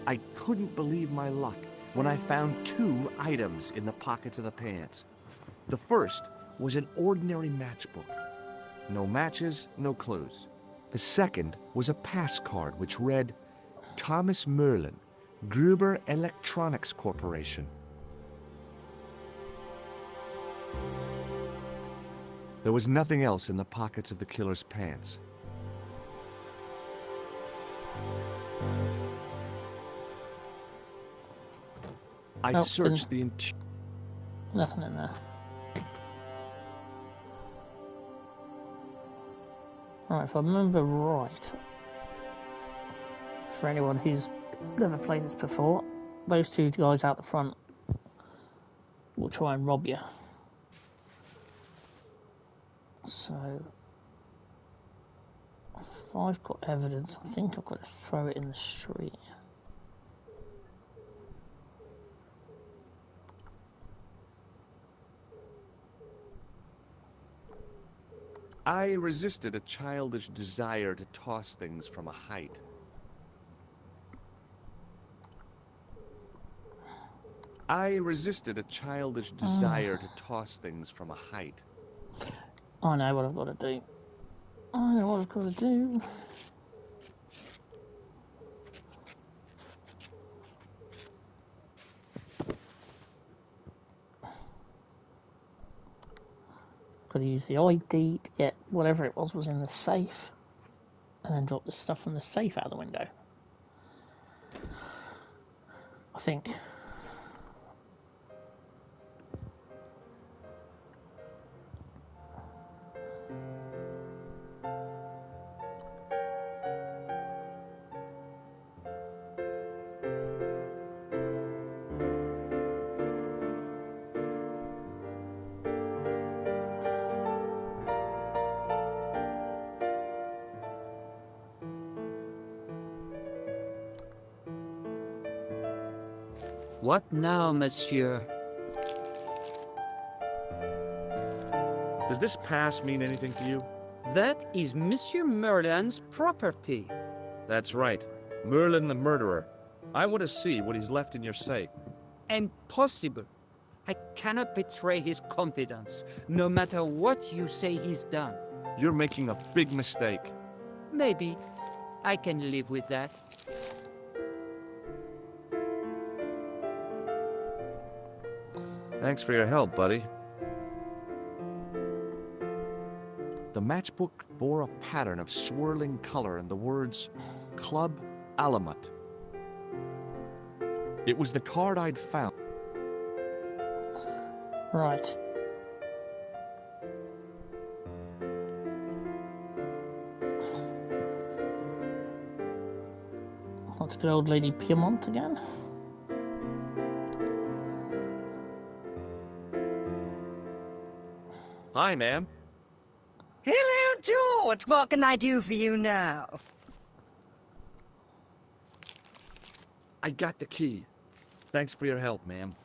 G: I couldn't believe my luck when I found 2 items in the pockets of the pants. The first was an ordinary matchbook. No matches, no clues. The second was a pass card which read, Thomas Merlin, Gruber Electronics Corporation. There was nothing else in the pockets of the killer's pants. I
A: Nope,
G: searched the interior.
A: Nothing in there. Alright, if I remember right, for anyone who's never played this before, those 2 guys out the front will try and rob you. So, if I've got evidence, I think I've got to throw it in the street.
G: I resisted a childish desire to toss things from a height. I resisted a childish desire to toss things from a height.
A: I know what I've got to do. I know what I've got to do. Got to use the ID to get whatever it was in the safe, and then drop the stuff from the safe out the window. I think.
I: What now, monsieur?
G: Does this pass mean anything to you?
I: That is Monsieur Merlin's property.
G: That's right. Merlin the murderer. I want to see what he's left in your safe.
I: Impossible. I cannot betray his confidence, no matter what you say he's done.
G: You're making a big mistake.
I: Maybe. I can live with that.
G: Thanks for your help, buddy.
B: The matchbook bore a pattern of swirling color and the words, Club Alamut. It was the card I'd found.
A: Right. Let's get old Lady Piedmont again.
G: Hi, ma'am.
J: Hello, George. What can I do for you now?
G: I got the key. Thanks for your help, ma'am.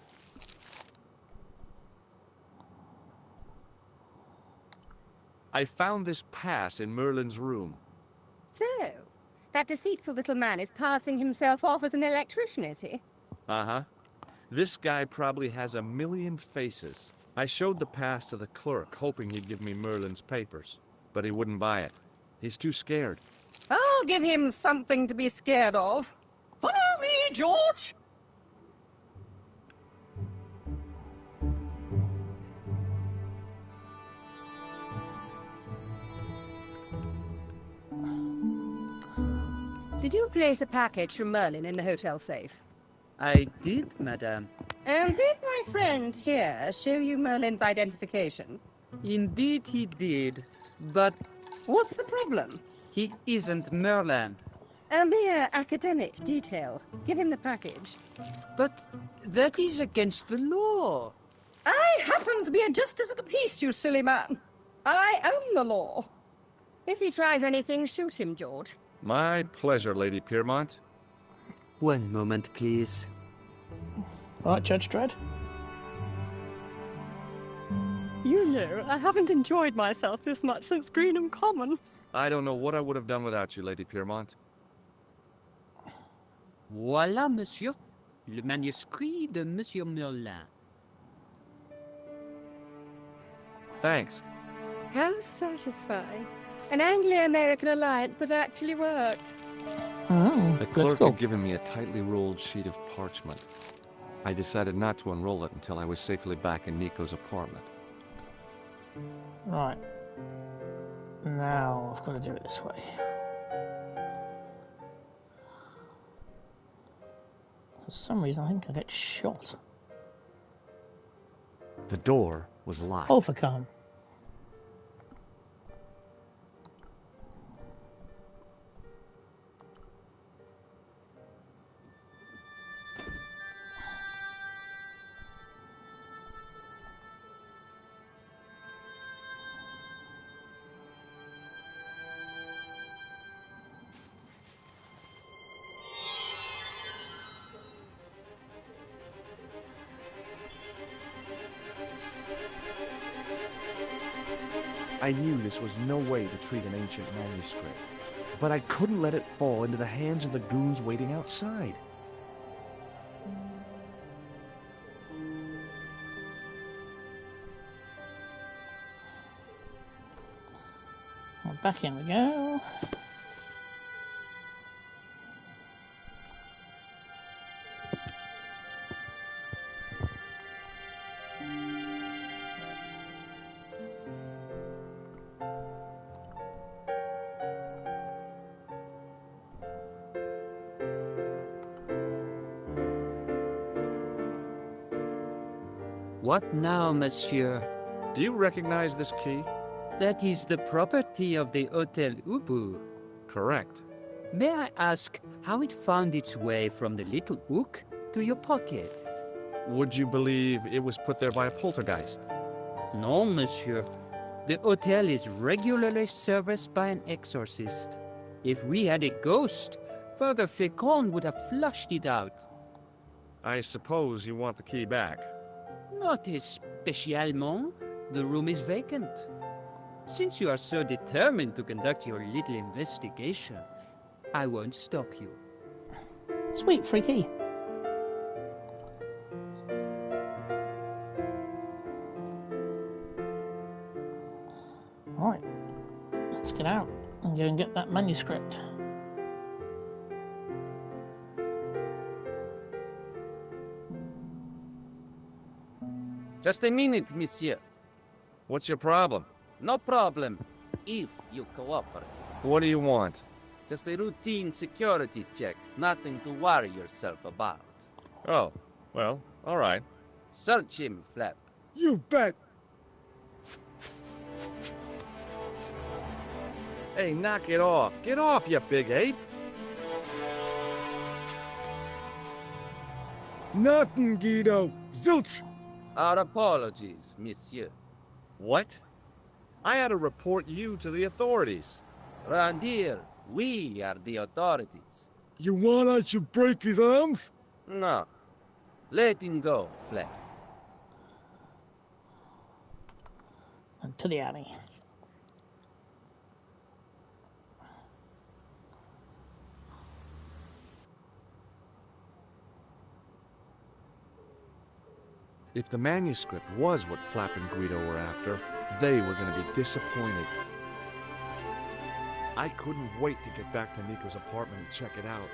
G: I found this pass in Merlin's room.
C: So, that deceitful little man is passing himself off as an electrician, is he?
G: Uh-huh. This guy probably has a million faces. I showed the pass to the clerk, hoping he'd give me Merlin's papers, but he wouldn't buy it. He's too scared.
J: I'll give him something to be scared of. Follow me, George.
C: Did you place a package from Merlin in the hotel safe?
I: I did, madame.
C: And did my friend here show you Merlin's identification?
I: Indeed he did, but
C: What's the problem?
I: he isn't Merlin.
C: A mere academic detail. Give him the package.
I: But that is against the law.
J: I happen to be a justice of the peace, you silly man. I own the law.
C: If he tries anything, shoot him, George.
G: My pleasure, Lady Piermont.
I: One moment, please.
A: Right, Judge Dredd?
K: You know, I haven't enjoyed myself this much since Greenham Common.
G: I don't know what I would have done without you, Lady Piermont.
I: Voilà, monsieur. Le manuscrit de Monsieur Merlin.
G: Thanks.
C: How satisfying. An Anglo-American alliance that actually worked.
A: Oh,
G: The
A: let's
G: clerk
A: go.
G: had given me a tightly rolled sheet of parchment. I decided not to unroll it until I was safely back in Nico's apartment.
A: Right. Now I've got to do it this way. For some reason, I think I get shot.
G: The door was locked.
A: Oh, for calm.
G: I knew this was no way to treat an ancient manuscript, but I couldn't let it fall into the hands of the goons waiting outside.
A: Back in we go.
I: What now, monsieur?
B: Do you recognize this key?
I: That is the property of the Hotel Ubu.
B: Correct.
I: May I ask how it found its way from the little hook to your pocket?
B: Would you believe it was put there by a poltergeist?
I: No, monsieur. The hotel is regularly serviced by an exorcist. If we had a ghost, Father Fécond would have flushed it out.
B: I suppose you want the key back.
I: Not especiellement. The room is vacant. Since you are so determined to conduct your little investigation, I won't stop you.
A: Sweet, free key. Alright, let's get out and go and get that manuscript.
H: Just a minute, monsieur.
B: What's your problem?
H: No problem, if you cooperate.
B: What do you want?
H: Just a routine security check, nothing to worry yourself about.
B: Oh, well, all right.
H: Search him, Flap.
D: You bet.
B: Hey, knock it off. Get off, you big ape.
D: Nothing, Guido. Zilch.
H: Our apologies, monsieur.
B: What? I had to report you to the authorities.
H: Round here, we are the authorities.
D: You want I should break his arms?
H: No. Let him go, Flap.
A: And to the alley.
B: If the manuscript was what Flap and Guido were after, they were going to be disappointed. I couldn't wait to get back to Nico's apartment and check it out.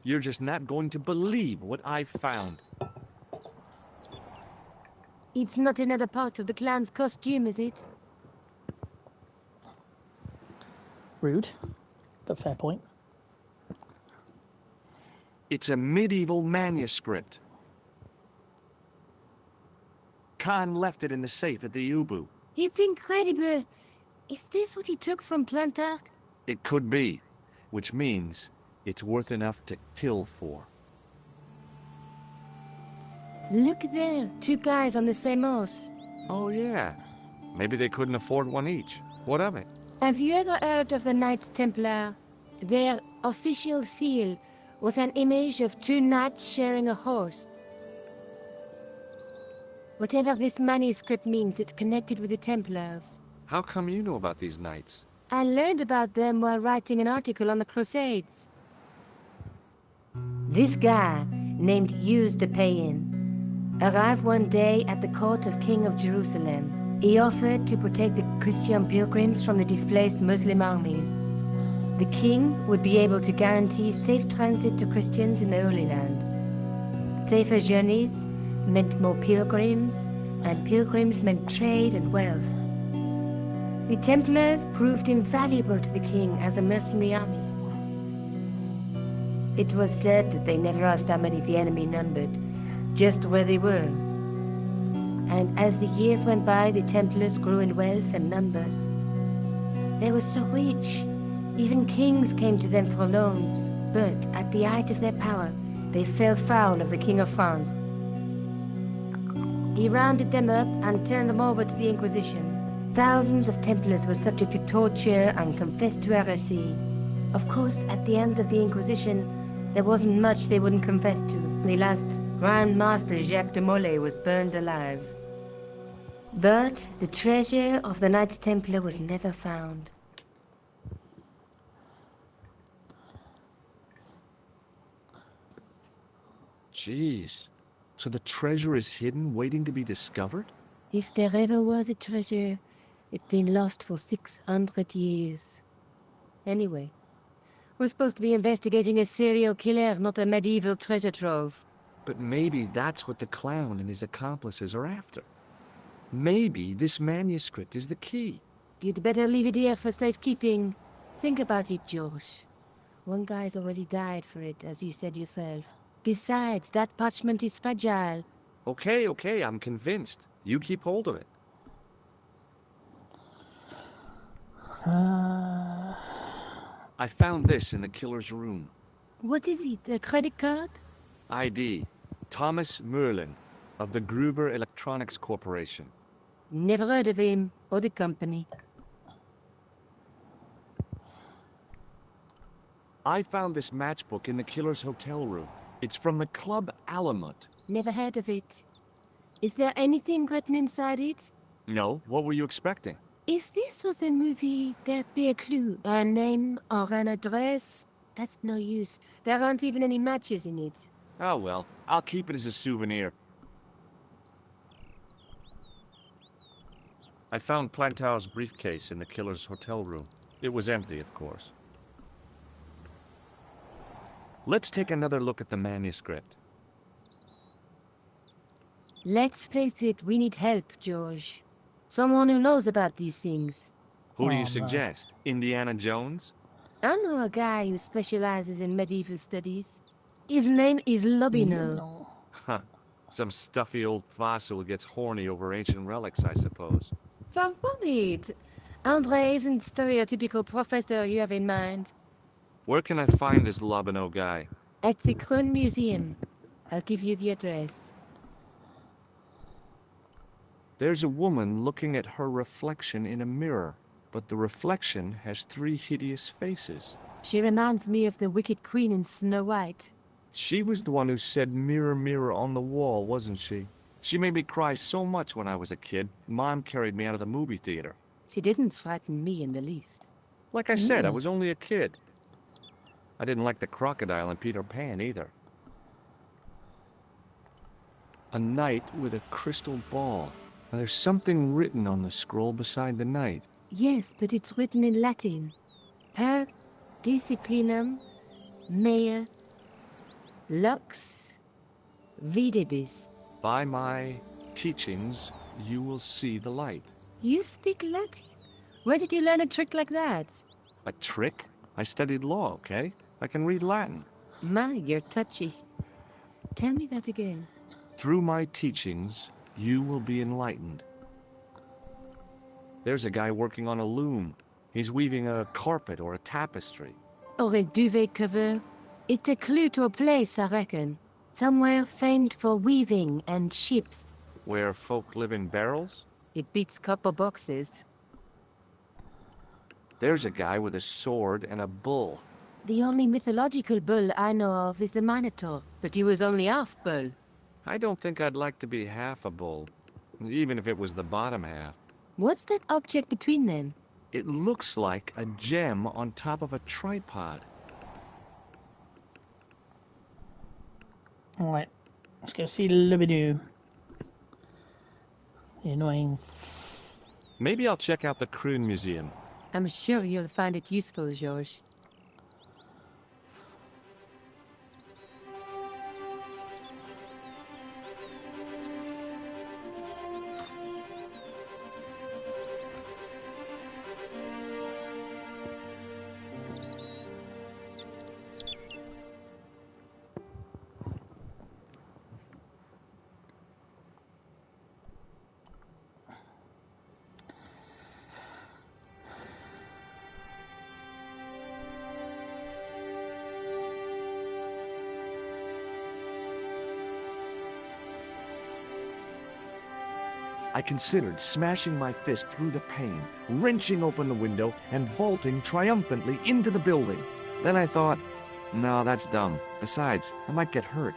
B: You're just not going to believe what I found.
C: It's not another part of the clown's costume, is it?
A: Rude, but fair point.
G: It's a medieval manuscript. Khan left it in the safe at the Ubu.
C: It's incredible. Is this what he took from Plantark?
G: It could be, which means it's worth enough to kill for.
C: Look there, two guys on the same horse.
B: Oh, yeah. Maybe they couldn't afford one each. What of it?
C: Have you ever heard of the Knights Templar? Their official seal was an image of two knights sharing a horse. Whatever this manuscript means, it's connected with the Templars.
B: How come you know about these knights?
C: I learned about them while writing an article on the Crusades. This guy, named Hughes de Payen, arrived one day at the court of King of Jerusalem. He offered to protect the Christian pilgrims from the displaced Muslim army. The king would be able to guarantee safe transit to Christians in the Holy Land. Safer journeys meant more pilgrims, and pilgrims meant trade and wealth. The Templars proved invaluable to the king as a mercenary army. It was said that they never asked how many the enemy numbered, just where they were. And as the years went by, the Templars grew in wealth and numbers. They were so rich, even kings came to them for loans. But at the height of their power, they fell foul of the King of France. He rounded them up and turned them over to the Inquisition. Thousands of Templars were subject to torture and confessed to heresy. Of course, at the hands of the Inquisition, there wasn't much they wouldn't confess to. The last Grand Master Jacques de Molay was burned alive. But the treasure of the Knights Templar was never found.
G: Jeez. So the treasure is hidden, waiting to be discovered?
C: If there ever was a treasure, it's been lost for 600 years. Anyway, we're supposed to be investigating a serial killer, not a medieval treasure trove.
G: But maybe that's what the clown and his accomplices are after. Maybe this manuscript is the key.
C: You'd better leave it here for safekeeping. Think about it, George. One guy's already died for it, as you said yourself. Besides, that parchment is fragile.
G: Okay, I'm convinced. You keep hold of it. I found this in the killer's room.
C: What is it, a credit card?
G: ID. Thomas Merlin, of the Gruber Electronics Corporation.
C: Never heard of him, or the company.
G: I found this matchbook in the killer's hotel room. It's from the Club Alamut.
C: Never heard of it. Is there anything written inside it?
G: No, what were you expecting?
C: If this was a movie, there'd be a clue. A name or an address. That's no use. There aren't even any matches in it.
G: Oh well, I'll keep it as a souvenir. I found Plantow's briefcase in the killer's hotel room. It was empty, of course. Let's take another look at the manuscript.
C: Let's face it, we need help, George. Someone who knows about these things.
G: Who do you suggest? Indiana Jones?
C: I know a guy who specializes in medieval studies. His name is Lobino.
G: Huh. Some stuffy old fossil who gets horny over ancient relics, I suppose.
C: So worried. Andre isn't the stereotypical professor you have in mind.
G: Where can I find this Lobino guy?
C: At the Kroon Museum. I'll give you the address.
G: There's a woman looking at her reflection in a mirror, but the reflection has 3 hideous faces.
C: She reminds me of the Wicked Queen in Snow White.
G: She was the one who said mirror, mirror on the wall, wasn't she? She made me cry so much when I was a kid. Mom carried me out of the movie theater.
C: She didn't frighten me in the least.
G: Like I said, I was only a kid. I didn't like the crocodile in Peter Pan either. A knight with a crystal ball. Now, there's something written on the scroll beside the knight.
C: Yes, but it's written in Latin. Per disciplinam mea lux videbis.
G: By my teachings, you will see the light.
C: You speak Latin? Where did you learn a trick like that?
G: A trick? I studied law, okay? I can read Latin.
C: My, you're touchy. Tell me that again.
G: Through my teachings, you will be enlightened. There's a guy working on a loom. He's weaving a carpet or a tapestry.
C: Or a duvet cover. It's a clue to a place, I reckon. Somewhere famed for weaving and ships.
G: Where folk live in barrels?
C: It beats copper boxes.
G: There's a guy with a sword and a bull.
C: The only mythological bull I know of is the Minotaur, but he was only half bull.
G: I don't think I'd like to be half a bull, even if it was the bottom half.
C: What's that object between them?
G: It looks like a gem on top of a tripod.
A: Alright, let's go see Lobino. The annoying...
G: Maybe I'll check out the Kroon Museum.
C: I'm sure you'll find it useful, George.
G: I considered smashing my fist through the pane, wrenching open the window, and vaulting triumphantly into the building. Then I thought, no, that's dumb. Besides, I might get hurt.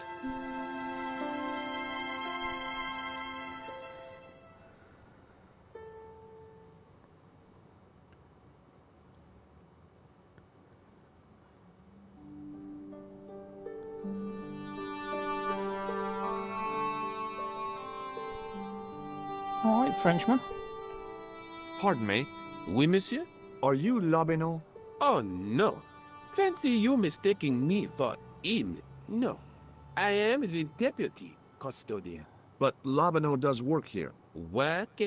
A: All right, Frenchman.
G: Pardon me.
B: Oui, monsieur?
G: Are you Labino?
B: Oh, no. Fancy you mistaking me for him. No. I am the deputy custodian.
G: But Labino does work here.
B: Work?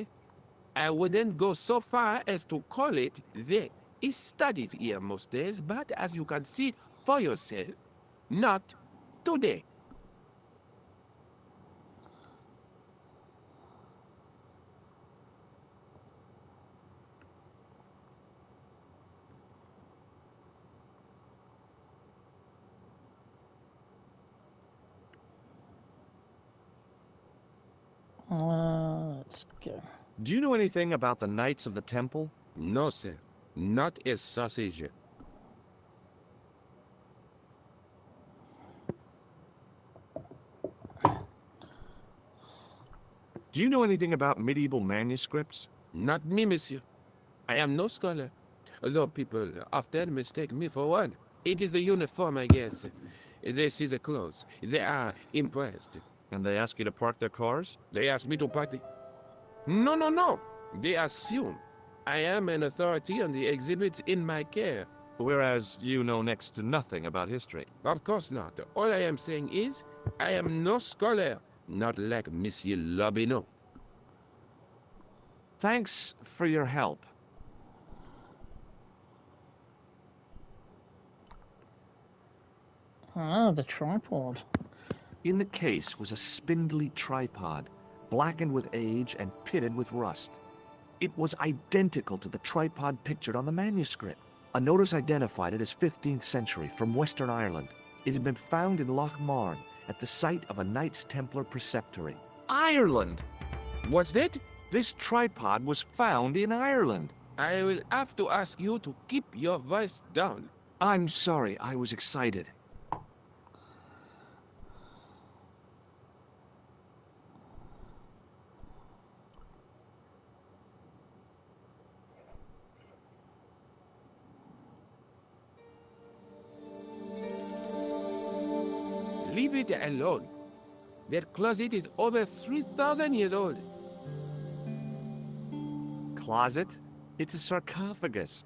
B: I wouldn't go so far as to call it that. He studies here most days, but as you can see for yourself, not today.
A: Let's go.
G: Do you know anything about the Knights of the Temple?
B: No, sir. Not a sausage.
G: Do you know anything about medieval manuscripts?
B: Not me, monsieur. I am no scholar. Although people often mistake me for one. It is the uniform, I guess. They see the clothes. They are impressed.
G: And they ask you to park their cars?
B: They ask me to park the... No, no, no. They assume I am an authority on the exhibits in my care.
G: Whereas you know next to nothing about history.
B: Of course not. All I am saying is, I am no scholar. Not like Monsieur Lobineau.
G: Thanks for your help.
A: Ah, the tripod.
G: In the case was a spindly tripod, blackened with age and pitted with rust. It was identical to the tripod pictured on the manuscript. A notice identified it as 15th century from Western Ireland. It had been found in Loch Marne at the site of a Knights Templar preceptory. Ireland!
B: What's that?
G: This tripod was found in Ireland.
B: I will have to ask you to keep your voice down.
G: I'm sorry, I was excited.
B: Leave it alone. That closet is over 3,000 years old.
G: Closet? It's a sarcophagus.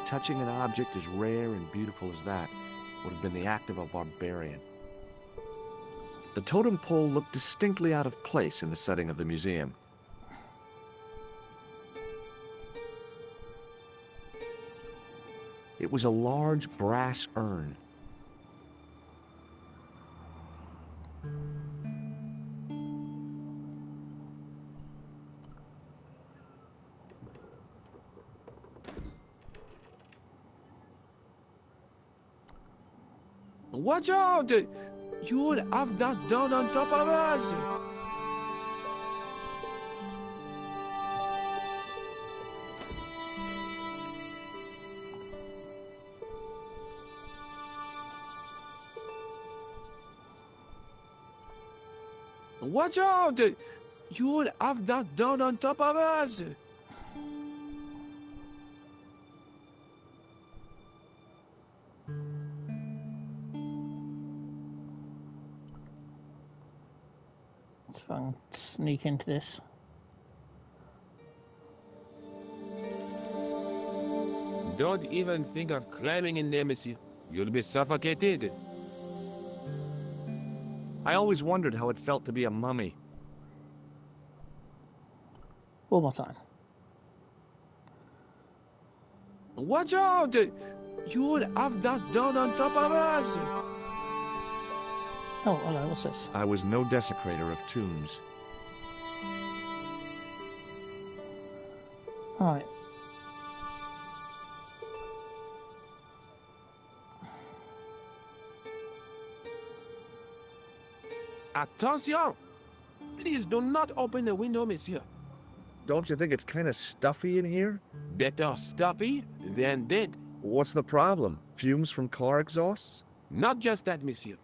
G: Touching an object as rare and beautiful as that would have been the act of a barbarian. The totem pole looked distinctly out of place in the setting of the museum. It was a large brass urn.
B: Watch out! You'll have that down on top of us! Watch out! You'll have that down on top of us!
A: Let's try and sneak into this.
B: Don't even think of climbing in there, monsieur. You'll be suffocated.
G: I always wondered how it felt to be a mummy.
A: One more time.
B: Watch out! You'll have that down on top of us!
A: Oh, hello, what's this?
G: I was no desecrator of tombs.
A: Alright.
B: Attention! Please do not open the window, monsieur.
G: Don't you think it's kind of stuffy in here?
B: Better stuffy than dead.
G: What's the problem? Fumes from car exhausts?
B: Not just that, monsieur.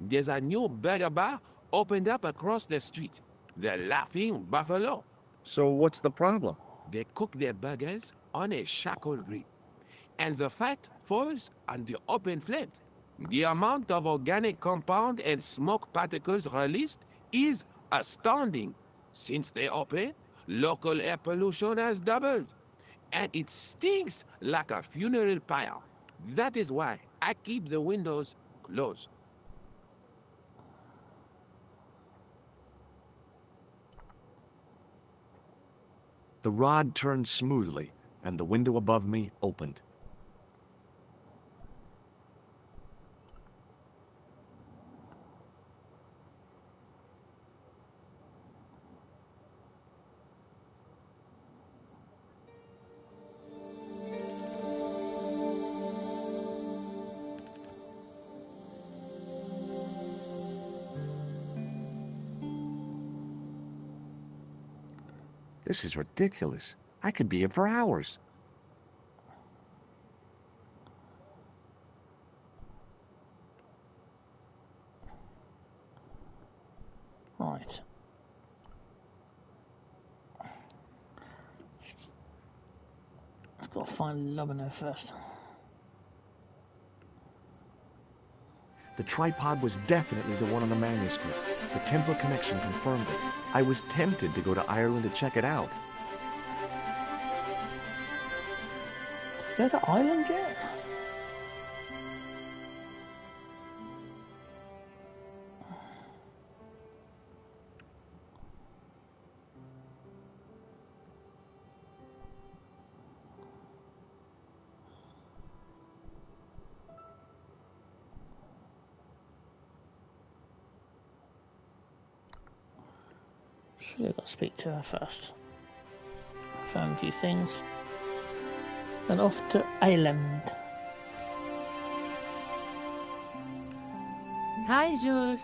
B: There's a new burger bar opened up across the street. The Laughing Buffalo.
G: So what's the problem?
L: They cook their burgers on a charcoal grill, and the fat falls on the open flames. The amount of organic compound and smoke particles released is astounding. Since they open, local air pollution has doubled, and it stinks like a funeral pyre. That is why I keep the windows closed.
G: The rod turned smoothly, and the window above me opened. This is ridiculous. I could be here for hours.
A: Right. I've got to find Lubino first.
G: The tripod was definitely the one on the manuscript. The Templar connection confirmed it. I was tempted to go to Ireland to check it out.
A: Did you go to Ireland yet? Should have got to speak to her first. Found a few things. Then off to Ireland.
C: Hi, Jules.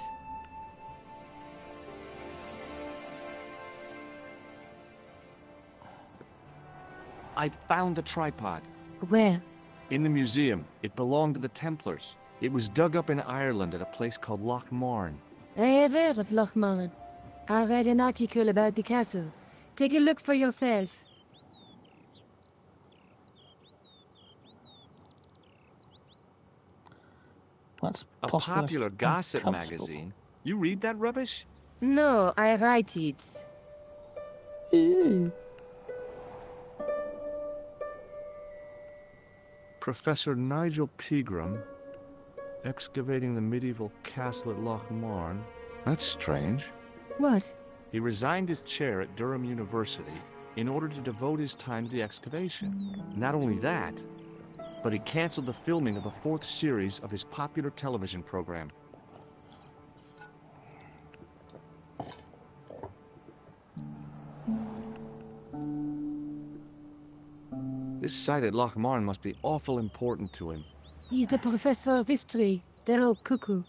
G: I found the tripod.
C: Where?
G: In the museum. It belonged to the Templars. It was dug up in Ireland at a place called Loch Marne.
C: I have heard of Loch Marne. I read an article about the castle. Take a look for yourself.
A: That's
G: a popular gossip magazine. You read that rubbish?
C: No, I write it.
A: Ooh.
G: Professor Nigel Pegram, excavating the medieval castle at Loch Marne. That's strange.
C: What?
G: He resigned his chair at Durham University in order to devote his time to the excavation. Not only that, but he canceled the filming of the 4th series of his popular television program. This site at Loch Marne must be awful important to him.
C: He's the professor of history. They're all cuckoo.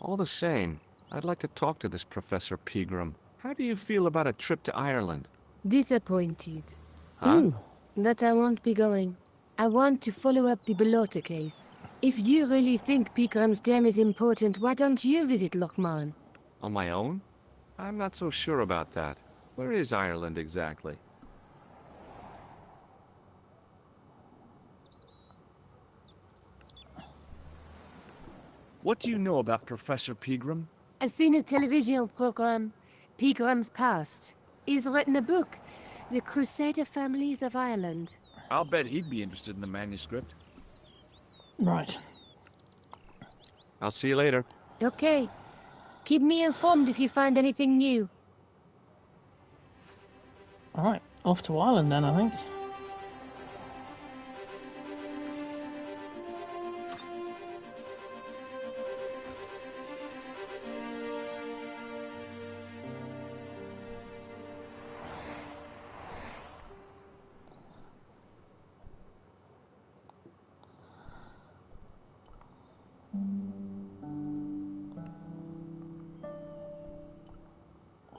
G: All the same, I'd like to talk to this Professor Pegram. How do you feel about a trip to Ireland?
C: Disappointed.
G: Huh?
C: That I won't be going. I want to follow up the Bellotta case. If you really think Pegram's dam is important, why don't you visit Loch Marne?
G: On my own? I'm not so sure about that. Where is Ireland exactly? What do you know about Professor Pegram?
C: I've seen a television program, Pegram's Past. He's written a book, The Crusader Families of Ireland.
G: I'll bet he'd be interested in the manuscript.
A: Right.
G: I'll see you later.
C: Okay. Keep me informed if you find anything new.
A: Alright, off to Ireland then, I think.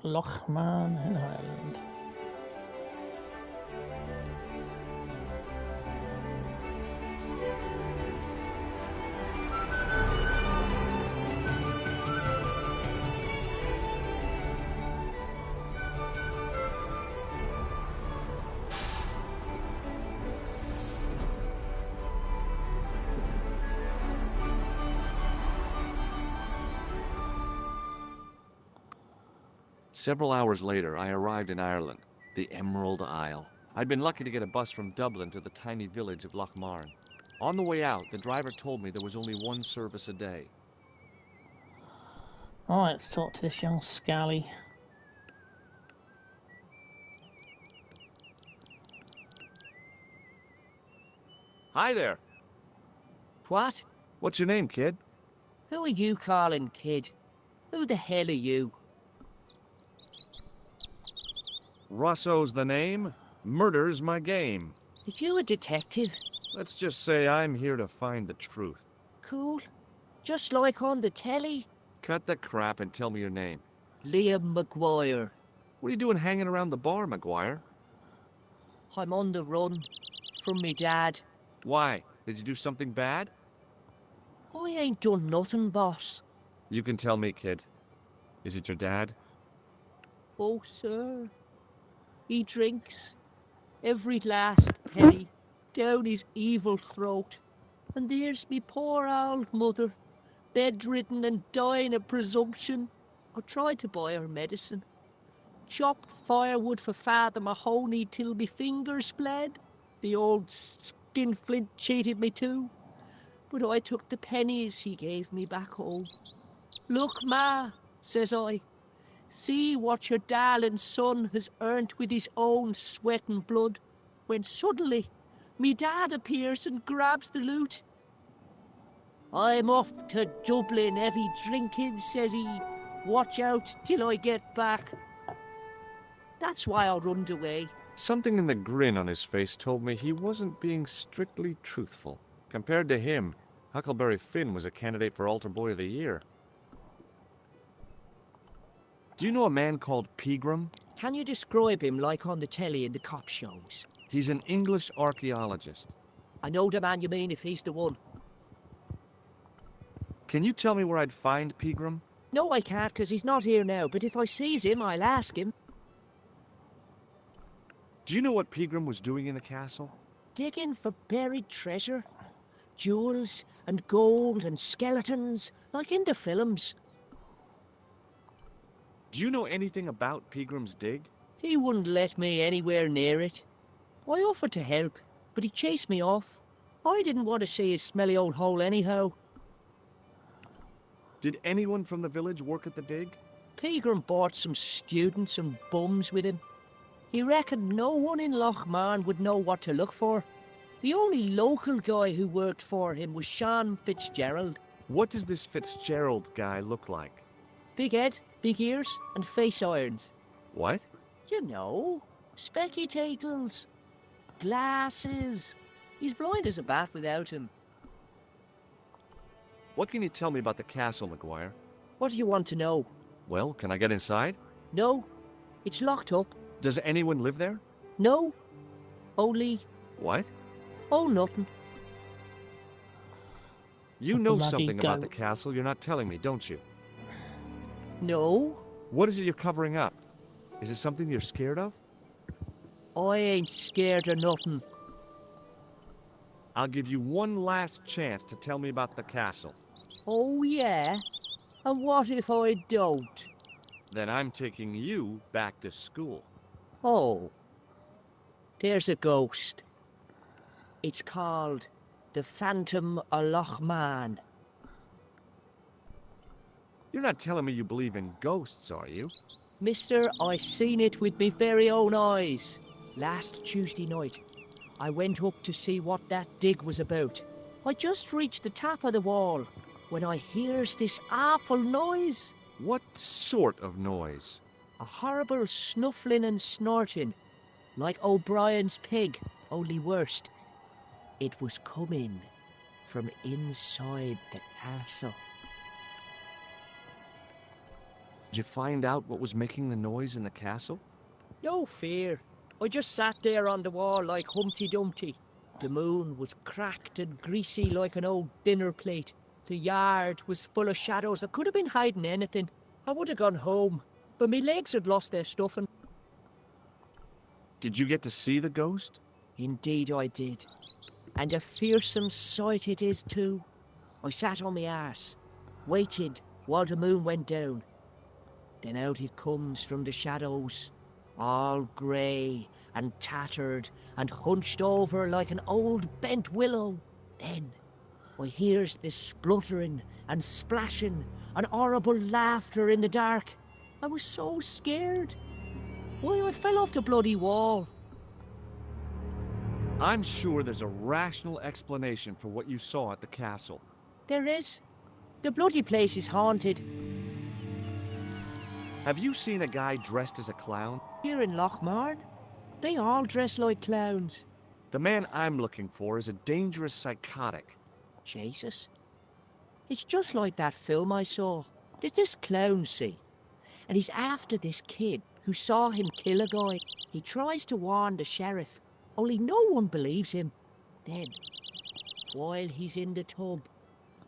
A: Loch Marne in Ireland.
B: Several hours later, I arrived in Ireland, the Emerald Isle. I'd been lucky to get a bus from Dublin to the tiny village of Lochmarn. On the way out, the driver told me there was only one service a day.
A: Alright, let's talk to this young scally.
G: Hi there.
E: What?
G: What's your name, kid?
E: Who are you calling kid? Who the hell are you?
G: Rosso's the name. Murder's my game.
E: Are you a detective?
G: Let's just say I'm here to find the truth.
E: Cool. Just like on the telly.
G: Cut the crap and tell me your name.
E: Liam McGuire.
G: What are you doing hanging around the bar, McGuire?
E: I'm on the run from me dad.
G: Why? Did you do something bad?
E: I ain't done nothing, boss.
G: You can tell me, kid. Is it your dad?
E: Oh, sir. He drinks every last penny down his evil throat. And there's me poor old mother, bedridden and dying of presumption. I tried to buy her medicine. Chopped firewood for Father Mahoney till me fingers bled. The old skinflint cheated me too. But I took the pennies he gave me back home. Look, Ma, says I, see what your darling son has earned with his own sweat and blood, when suddenly me dad appears and grabs the loot. I'm off to Dublin heavy drinking, says he. Watch out till I get back. That's why I runned away.
B: Something in the grin on his face told me he wasn't being strictly truthful. Compared to him, Huckleberry Finn was a candidate for Altar Boy of the Year. Do you know a man called Pegram?
E: Can you describe him like on the telly in the cock shows?
B: He's an English archaeologist.
E: I know the man you mean if he's the one.
B: Can you tell me where I'd find Pegram?
E: No, I can't, 'cause he's not here now, but if I sees him, I'll ask him.
B: Do you know what Pegram was doing in the castle?
E: Digging for buried treasure. Jewels and gold and skeletons, like in the films.
B: Do you know anything about Pegram's dig?
E: He wouldn't let me anywhere near it. I offered to help, but he chased me off. I didn't want to see his smelly old hole anyhow.
B: Did anyone from the village work at the dig?
E: Pegram brought some students and bums with him. He reckoned no one in Lochmarn would know what to look for. The only local guy who worked for him was Sean Fitzgerald.
B: What does this Fitzgerald guy look like?
E: Big head, big ears, and face irons.
B: What?
E: You know, spectators, glasses. He's blind as a bat without him.
B: What can you tell me about the castle, McGuire?
E: What do you want to know?
B: Well, can I get inside?
E: No, it's locked up.
B: Does anyone live there?
E: No, only...
B: What?
E: Oh, nothing.
B: You know something about the castle you're not telling me, don't you?
E: No.
B: What is it you're covering up? Is it something you're scared of?
E: I ain't scared of nothing.
B: I'll give you one last chance to tell me about the castle.
E: Oh, yeah? And what if I don't?
B: Then I'm taking you back to school.
E: Oh. There's a ghost. It's called the Phantom of Lochmarn.
B: You're not telling me you believe in ghosts, are you?
E: Mister, I seen it with me very own eyes. Last Tuesday night, I went up to see what that dig was about. I just reached the top of the wall when I hears this awful noise.
B: What sort of noise?
E: A horrible snuffling and snorting, like O'Brien's pig, only worse. It was coming from inside the castle.
B: Did you find out what was making the noise in the castle?
E: No fear. I just sat there on the wall like Humpty Dumpty. The moon was cracked and greasy like an old dinner plate. The yard was full of shadows. I could have been hiding anything. I would have gone home, but my legs had lost their stuffing.
B: Did you get to see the ghost?
E: Indeed I did. And a fearsome sight it is too. I sat on my arse, waited while the moon went down. Then out it comes from the shadows, all grey and tattered and hunched over like an old bent willow. Then I hears this spluttering and splashing and horrible laughter in the dark. I was so scared. Why, I fell off the bloody wall.
G: I'm sure there's a rational explanation for what you saw at the castle.
E: There is. The bloody place is haunted.
G: Have you seen a guy dressed as a clown?
E: Here in Lochmarn, they all dress like clowns.
G: The man I'm looking for is a dangerous psychotic.
E: Jesus. It's just like that film I saw. There's this clown, see? And he's after this kid who saw him kill a guy. He tries to warn the sheriff, only no one believes him. Then, while he's in the tub,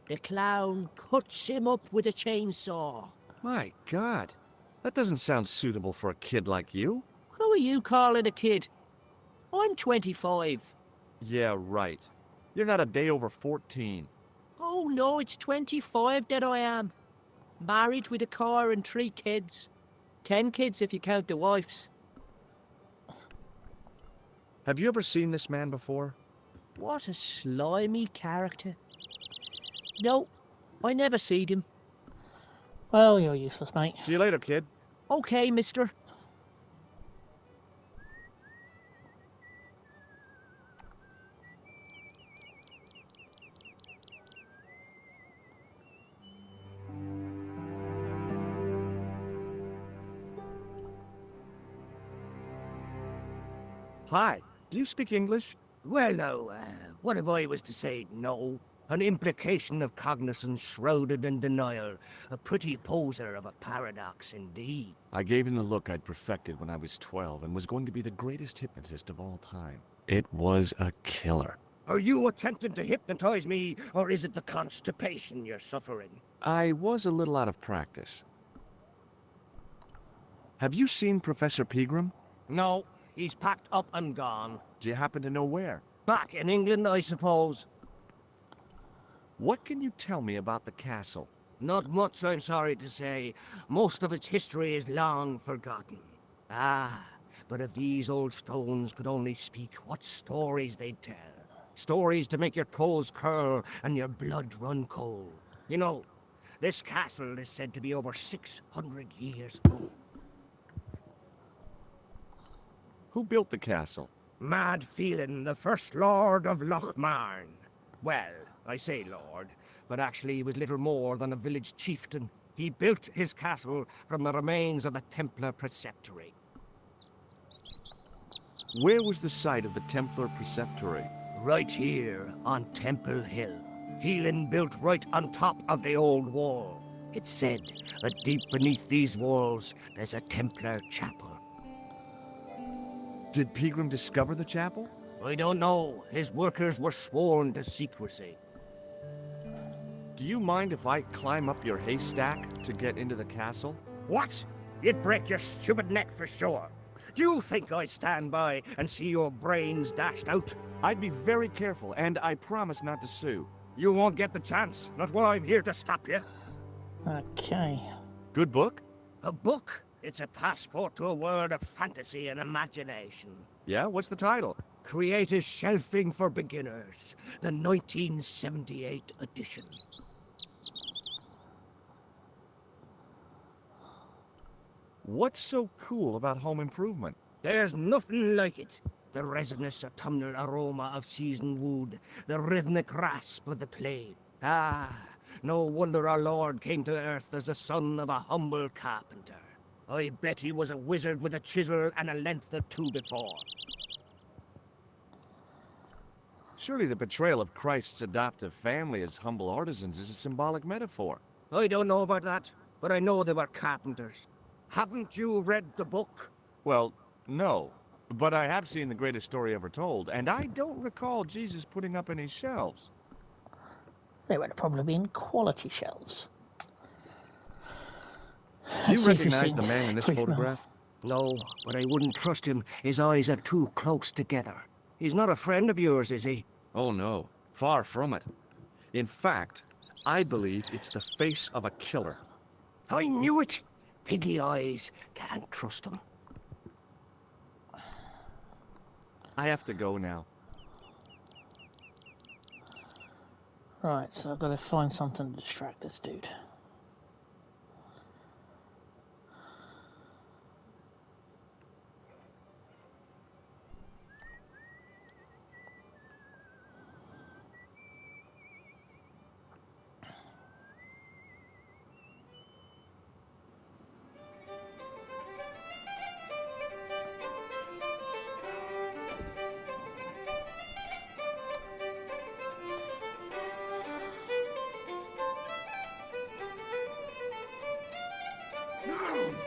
E: the clown cuts him up with a chainsaw.
G: My God, that doesn't sound suitable for a kid like you.
E: Who are you calling a kid? I'm 25.
G: Yeah, right. You're not a day over 14.
E: Oh no, it's 25 that I am. Married with a car and 3 kids. 10 kids if you count the wives.
G: Have you ever seen this man before?
E: What a slimy character. No, I never seen him.
A: Well, you're useless, mate.
G: See you later, kid.
E: Okay, mister.
G: Hi, do you speak English?
D: Well, now, what if I was to say no? An implication of cognizance shrouded in denial. A pretty poser of a paradox indeed.
G: I gave him the look I'd perfected when I was 12 and was going to be the greatest hypnotist of all time. It was a killer.
D: Are you attempting to hypnotize me, or is it the constipation you're suffering?
G: I was a little out of practice. Have you seen Professor Pegram?
D: No, he's packed up and gone.
G: Do you happen to know where?
D: Back in England, I suppose.
G: What can you tell me about the castle?
D: Not much, I'm sorry to say. Most of its history is long forgotten. Ah, but if these old stones could only speak, what stories they'd tell. Stories to make your toes curl and your blood run cold. You know, this castle is said to be over 600 years old.
G: Who built the castle?
D: Mad Phelan, the first lord of Lochmarn. Well, I say lord, but actually he was little more than a village chieftain. He built his castle from the remains of the Templar Preceptory.
G: Where was the site of the Templar Preceptory?
D: Right here, on Temple Hill. Phelan built right on top of the old wall. It's said that deep beneath these walls, there's a Templar chapel.
G: Did Pegram discover the chapel?
D: I don't know. His workers were sworn to secrecy.
G: Do you mind if I climb up your haystack to get into the castle?
D: What? You'd break your stupid neck for sure. Do you think I'd stand by and see your brains dashed out?
G: I'd be very careful, and I promise not to sue.
D: You won't get the chance, not while I'm here to stop you.
A: Okay.
G: Good book?
D: A book? It's a passport to a world of fantasy and imagination.
G: Yeah, what's the title?
D: Creative Shelving for Beginners, the 1978 edition.
G: What's so cool about home improvement?
D: There's nothing like it. The resinous autumnal aroma of seasoned wood, the rhythmic rasp of the plane. Ah, no wonder our Lord came to earth as the son of a humble carpenter. I bet he was a wizard with a chisel and a length or two before.
G: Surely the betrayal of Christ's adoptive family as humble artisans is a symbolic metaphor.
D: I don't know about that, but I know they were carpenters. Haven't you read the book?
G: Well, no. But I have seen The Greatest Story Ever Told, and I don't recall Jesus putting up any shelves.
A: They would have probably been quality shelves.
G: Do you recognize the man in this photograph?
D: No, but I wouldn't trust him. His eyes are too close together. He's not a friend of yours, is he?
G: Oh, no. Far from it. In fact, I believe it's the face of a killer.
D: I knew it! Piggy eyes. Can't trust them.
G: I have to go now.
A: Right, so I've got to find something to distract this dude.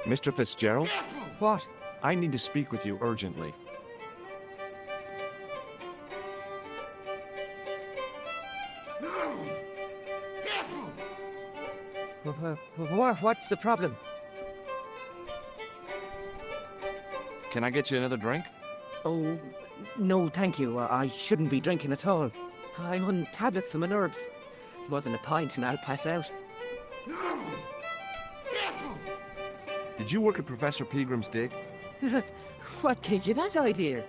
G: Mr. Fitzgerald?
D: What?
G: I need to speak with you urgently.
D: What's the problem?
G: Can I get you another drink?
D: Oh, no, thank you. I shouldn't be drinking at all. I'm on tablets for my nerves. More than a pint and I'll pass out.
G: Did you work at Professor Peagram's dig?
D: What gave you that idea?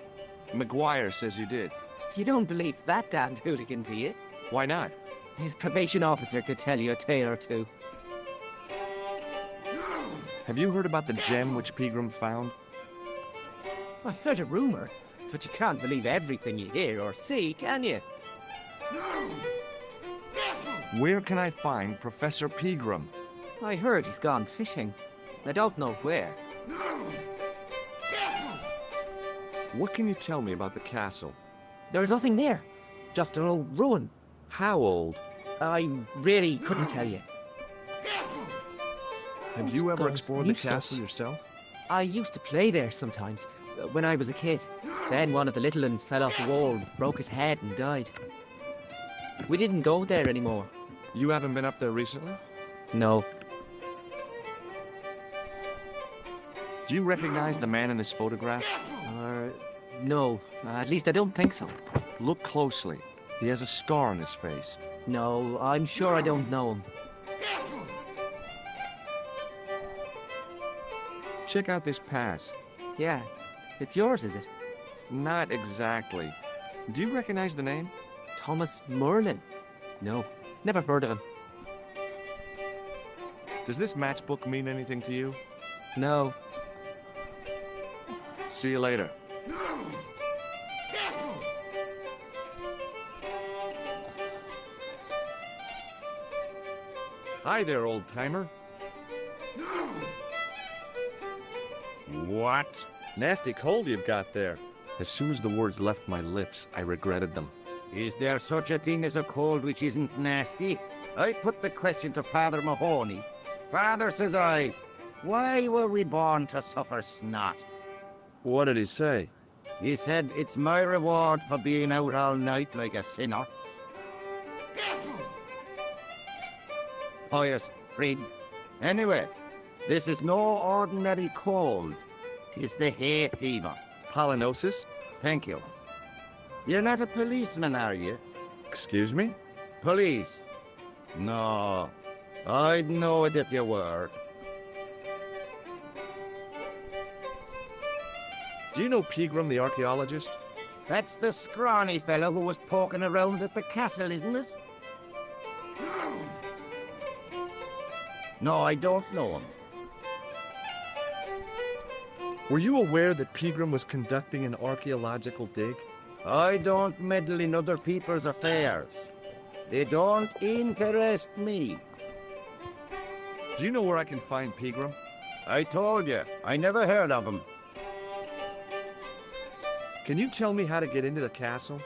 G: McGuire says you did.
D: You don't believe that damned hooligan, do you?
G: Why not?
D: His probation officer could tell you a tale or two.
G: Have you heard about the gem which Peagram found?
D: I heard a rumor, but you can't believe everything you hear or see, can you?
G: Where can I find Professor Peagram?
D: I heard he's gone fishing. I don't know where.
G: What can you tell me about the castle?
D: There's nothing there. Just an old ruin.
G: How old?
D: I really couldn't tell you.
G: Have you ever explored the castle yourself?
D: I used to play there sometimes, when I was a kid. Then one of the little ones fell off the wall, broke his head and died. We didn't go there anymore.
G: You haven't been up there recently?
D: No.
G: Do you recognize the man in this photograph?
D: No. At least I don't think so.
G: Look closely. He has a scar on his face.
D: No, I'm sure I don't know him.
G: Check out this pass.
D: Yeah. It's yours, is it?
G: Not exactly. Do you recognize the name?
D: Thomas Merlin? No. Never heard of him.
G: Does this matchbook mean anything to you?
D: No.
G: See you later. Hi there, old-timer.
F: What?
G: Nasty cold you've got there. As soon as the words left my lips, I regretted them.
F: Is there such a thing as a cold which isn't nasty? I put the question to Father Mahoney. Father, says I, why were we born to suffer snot?
G: What did he say?
F: He said, it's my reward for being out all night like a sinner. Pious prig. Anyway, this is no ordinary cold. 'Tis the hay fever.
G: Pollinosis?
F: Thank you. You're not a policeman, are you?
G: Excuse me?
F: Police? No. I'd know it if you were.
G: Do you know Peagram the archaeologist?
F: That's the scrawny fellow who was poking around at the castle, isn't it? No, I don't know him.
G: Were you aware that Peagram was conducting an archaeological dig?
F: I don't meddle in other people's affairs. They don't interest me.
G: Do you know where I can find Peagram?
F: I told you, I never heard of him.
G: Can you tell me how to get into the castle?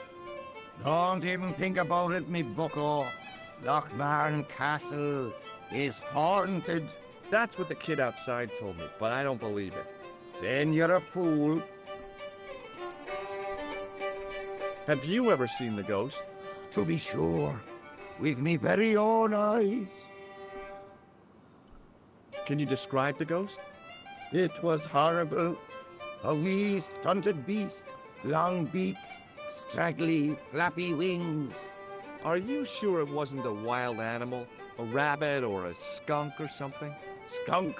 F: Don't even think about it, me bucko. Lochmarn Castle is haunted.
G: That's what the kid outside told me, but I don't believe it.
F: Then you're a fool.
G: Have you ever seen the ghost?
F: To be sure. With me very own eyes.
G: Can you describe the ghost?
F: It was horrible. A wee stunted beast, long beak, straggly, flappy wings.
G: Are you sure it wasn't a wild animal? A rabbit or a skunk or something?
F: Skunk?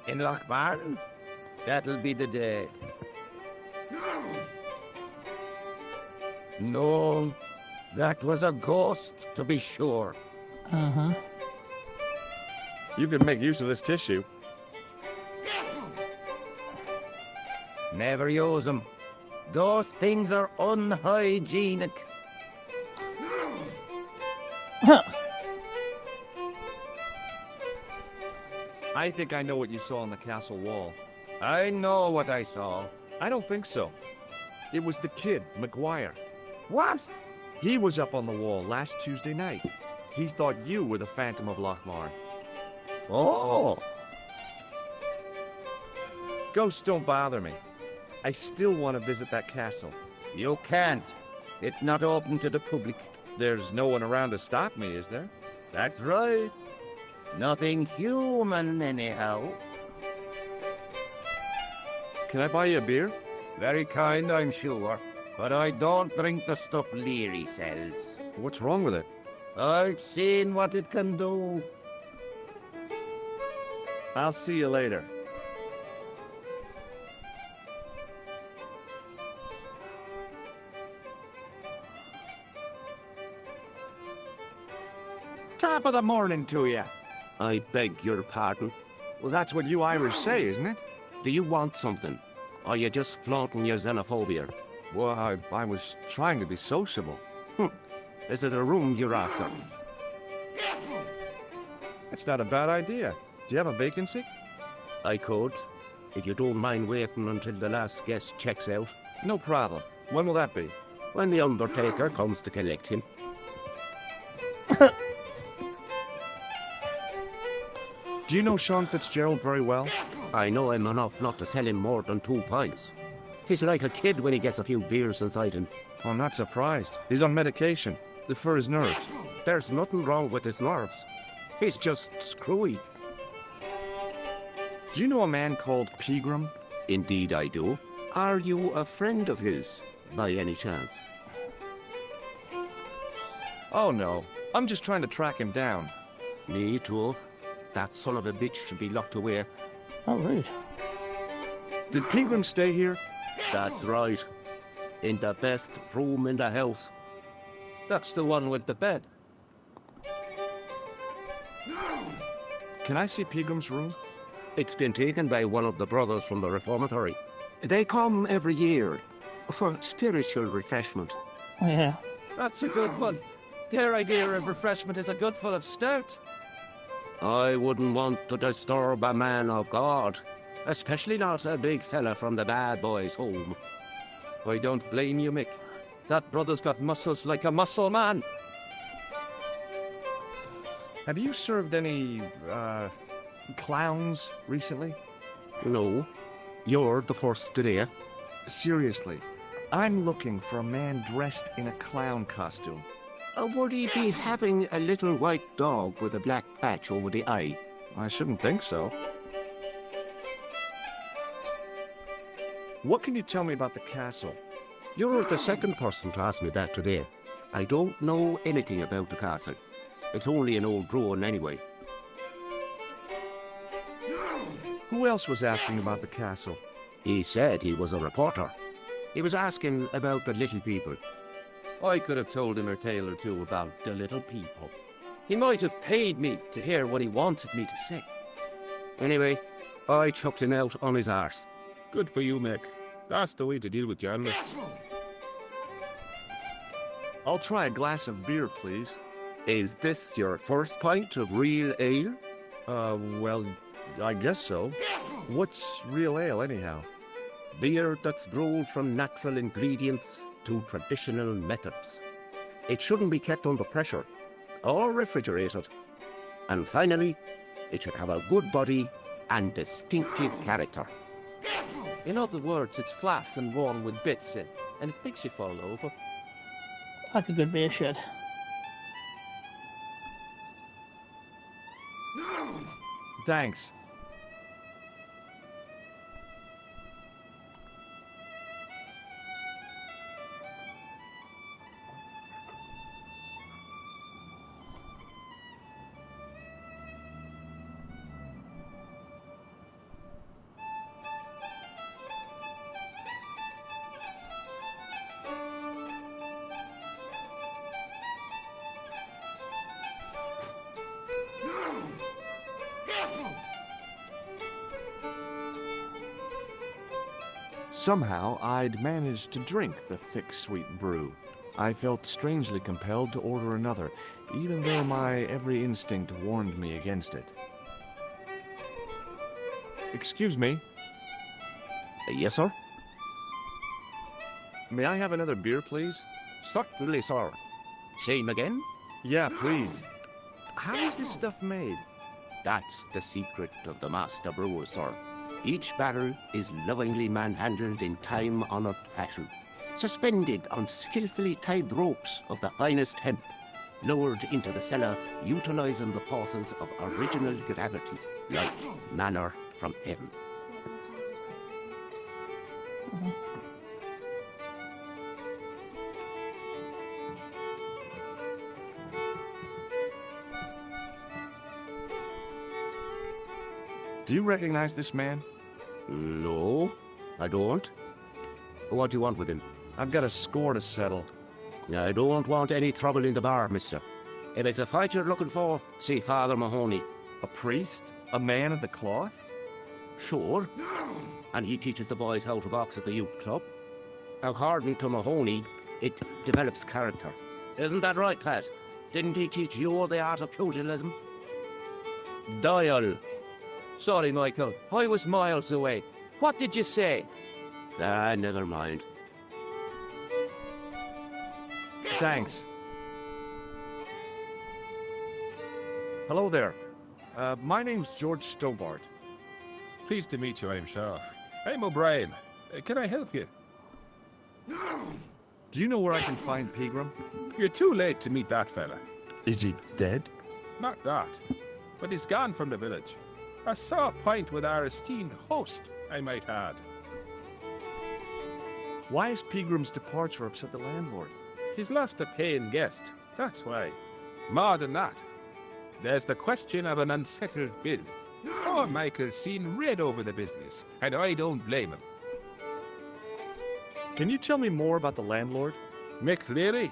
F: In Lochmarn? That'll be the day. No, that was a ghost, to be sure.
A: Uh-huh.
B: You could make use of this tissue.
F: Never use them. Those things are unhygienic.
B: I think I know what you saw on the castle wall.
F: I know what I saw.
B: I don't think so. It was the kid, McGuire.
F: What?
B: He was up on the wall last Tuesday night. He thought you were the Phantom of Lochmarn.
F: Oh!
B: Ghosts don't bother me. I still want to visit that castle.
F: You can't. It's not open to the public.
B: There's no one around to stop me, is there?
F: That's right. Nothing human, anyhow.
B: Can I buy you a beer?
F: Very kind, I'm sure. But I don't drink the stuff Leary sells.
B: What's wrong with it?
F: I've seen what it can do.
B: I'll see you later.
G: Top of the morning to you.
D: I beg your pardon.
G: Well, that's what you Irish say, isn't it?
D: Do you want something? Or are you just flaunting your xenophobia?
G: Well, I was trying to be sociable.
D: Is it a room you're after?
B: That's not a bad idea. Do you have a vacancy?
D: I could, if you don't mind waiting until the last guest checks out.
B: No problem. When will that be?
D: When the Undertaker comes to collect him.
B: Do you know Sean Fitzgerald very well?
D: I know him enough not to sell him more than 2 pints. He's like a kid when he gets a few beers inside him.
B: I'm not surprised. He's on medication. For his nerves.
D: There's nothing wrong with his nerves. He's just screwy.
B: Do you know a man called Pegram?
D: Indeed I do. Are you a friend of his, by any chance?
B: Oh no, I'm just trying to track him down.
D: Me too. That son of a bitch should be locked away.
A: Oh, rude.
B: Did Pegram stay here?
D: That's right. In the best room in the house. That's the one with the bed.
B: Can I see Pegram's room?
D: It's been taken by one of the brothers from the reformatory.
L: They come every year for spiritual refreshment.
A: Yeah.
I: That's a good one. Their idea of refreshment is a good full of stout.
D: I wouldn't want to disturb a man of God, especially not a big fella from the bad boys' home.
I: I don't blame you, Mick. That brother's got muscles like a muscle man.
B: Have you served any, clowns recently?
D: No. You're the first today.
B: Seriously, I'm looking for a man dressed in a clown costume.
L: Would he be having a little white dog with a black patch over the eye?
B: I shouldn't think so. What can you tell me about the castle?
D: You're the second person to ask me that today. I don't know anything about the castle. It's only an old ruin anyway.
B: Who else was asking about the castle?
D: He said he was a reporter. He was asking about the little people.
I: I could have told him a tale or two about the little people. He might have paid me to hear what he wanted me to say.
D: Anyway, I chucked him out on his arse.
M: Good for you, Mick. That's the way to deal with journalists.
B: I'll try a glass of beer, please.
D: Is this your first pint of real ale?
B: Well, I guess so. What's real ale, anyhow?
D: Beer that's brewed from natural ingredients to traditional methods. It shouldn't be kept under pressure or refrigerated. And finally, it should have a good body and distinctive character.
I: In other words, it's flat and worn with bits in, and it makes you fall over.
A: Like a good beer should.
B: Thanks.
G: Somehow, I'd managed to drink the thick, sweet brew. I felt strangely compelled to order another, even though my every instinct warned me against it. Excuse me.
F: Yes, sir?
G: May I have another beer, please?
F: Certainly, sir. Same again?
G: Yeah, please. How is this stuff made?
F: That's the secret of the master brewer, sir. Each barrel is lovingly manhandled in time-honored passion, suspended on skillfully tied ropes of the finest hemp, lowered into the cellar, utilizing the forces of original gravity, like manna from heaven.
G: Do you recognize this man?
F: No, I don't. What do you want with him?
G: I've got a score to settle.
F: I don't want any trouble in the bar, mister. If it's a fight you're looking for, see Father Mahoney.
G: A priest? A man of the cloth?
F: Sure. And he teaches the boys how to box at the youth club. According to Mahoney, it develops character. Isn't that right, Pat? Didn't he teach you the art of pugilism?
I: Dial. Sorry, Michael. I was miles away. What did you say?
F: Never mind.
G: Thanks. Hello there. My name's George Stobart.
M: Pleased to meet you, I'm sure. I'm O'Brien. Can I help you?
G: Do you know where I can find Pegram?
M: You're too late to meet that fella.
G: Is he dead?
M: Not that, but he's gone from the village. I saw a pint with our esteemed host, I might add.
G: Why is Pegram's departure upset the landlord?
M: He's lost a paying guest, that's why. More than that, there's the question of an unsettled bill. Poor Michael's seen red over the business, and I don't blame him.
G: Can you tell me more about the landlord?
M: Mick Leary?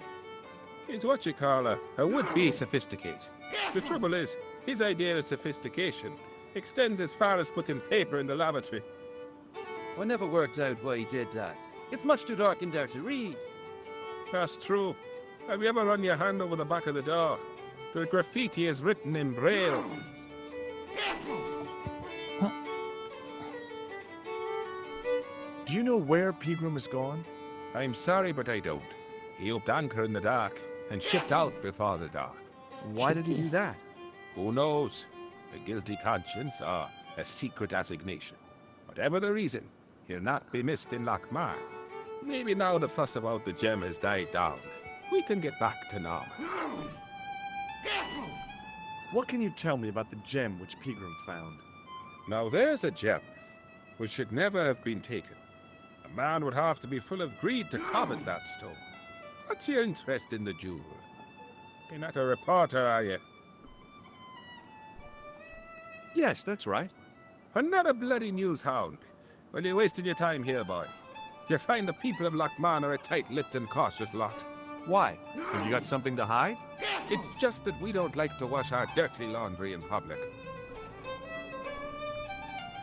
M: He's what you call a would-be sophisticate. The trouble is, his idea of sophistication extends as far as putting paper in the lavatory.
I: I never worked out why he did that. It's much too dark in there to read.
M: That's true. Have you ever run your hand over the back of the door? The graffiti is written in Braille.
G: Do you know where Pegram has gone?
M: I'm sorry, but I don't. He upped anchor in the dark and shipped out before the dark.
G: Why did he do that?
M: Who knows? A guilty conscience or a secret assignation. Whatever the reason, he'll not be missed in Lochmar. Maybe now the fuss about the gem has died down, we can get back to normal.
G: What can you tell me about the gem which Pegram found?
M: Now there's a gem which should never have been taken. A man would have to be full of greed to covet that stone. What's your interest in the jewel? You're not a reporter, are you?
G: Yes, that's right.
M: Another bloody news hound. Well, you're wasting your time here, boy. You find the people of Lochmar are a tight-lipped and cautious lot.
G: Why? Have you got something to hide?
M: It's just that we don't like to wash our dirty laundry in public.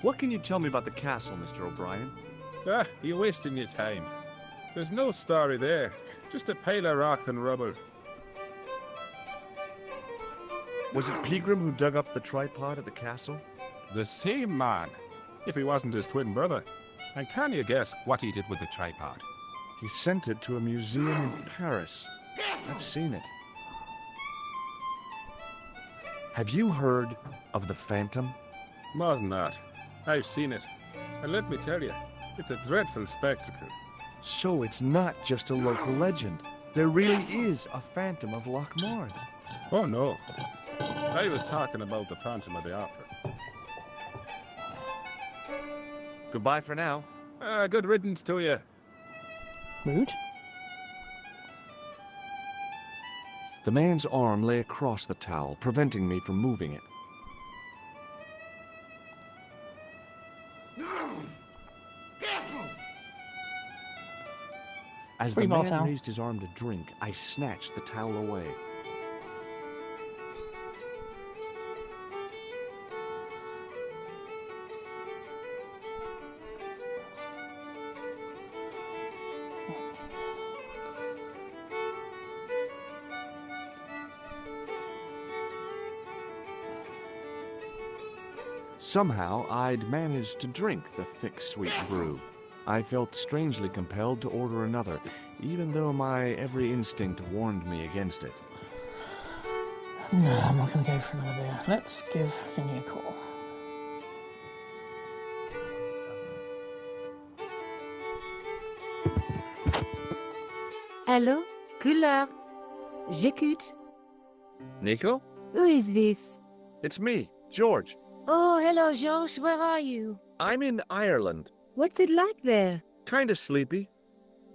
G: What can you tell me about the castle, Mr. O'Brien?
M: You're wasting your time. There's no story there. Just a pile of rock and rubble.
G: Was it Pegram who dug up the tripod at the castle?
M: The same man, if he wasn't his twin brother. And can you guess what he did with the tripod?
G: He sent it to a museum in Paris. I've seen it. Have you heard of the Phantom?
M: More than that. I've seen it. And let me tell you, it's a dreadful spectacle.
G: So it's not just a local legend. There really is a Phantom of Lochmar.
M: Oh, no. I was talking about the Phantom of the Opera.
G: Goodbye for now.
M: Good riddance to you.
A: Rude.
G: The man's arm lay across the towel, preventing me from moving it. As the man raised his arm to drink, I snatched the towel away. Somehow, I'd managed to drink the thick, sweet brew. I felt strangely compelled to order another, even though my every instinct warned me against it.
A: No, I'm not going to go for another beer. Let's give Vinny a call.
C: Hello? Couleur. J'écoute.
B: Nico?
C: Who is this?
G: It's me, George.
C: Oh, hello, George. Where are you?
G: I'm in Ireland.
C: What's it like there?
G: Kinda sleepy.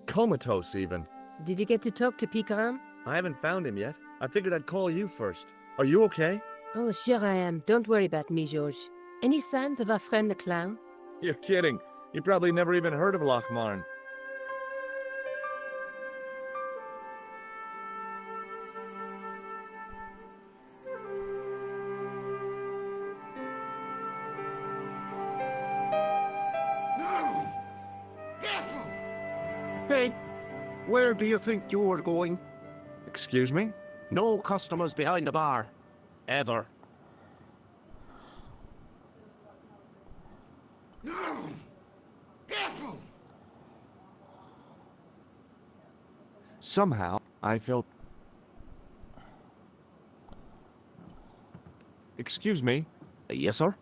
G: Comatose, even.
C: Did you get to talk to Picarin?
G: I haven't found him yet. I figured I'd call you first. Are you okay?
C: Oh, sure I am. Don't worry about me, George. Any signs of our friend the clown?
G: You're kidding. You probably never even heard of Lochmarn.
D: Hey, where do you think you're going?
G: Excuse me?
D: No customers behind the bar. Ever.
G: Somehow, I felt... Excuse me?
D: Yes, sir?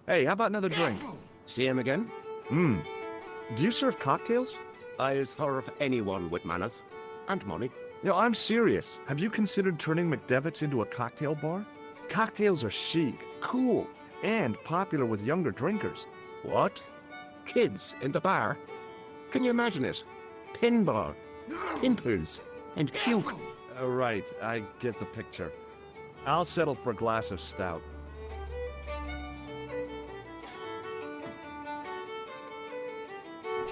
G: Hey, how about another drink?
D: See him again?
G: Do you serve cocktails?
D: I'll serve anyone with manners. And money.
G: No, I'm serious. Have you considered turning McDevitt's into a cocktail bar? Cocktails are chic, cool, and popular with younger drinkers.
D: What? Kids in the bar? Can you imagine it? Pinball, pimples, and puke.
G: Right, I get the picture. I'll settle for a glass of stout.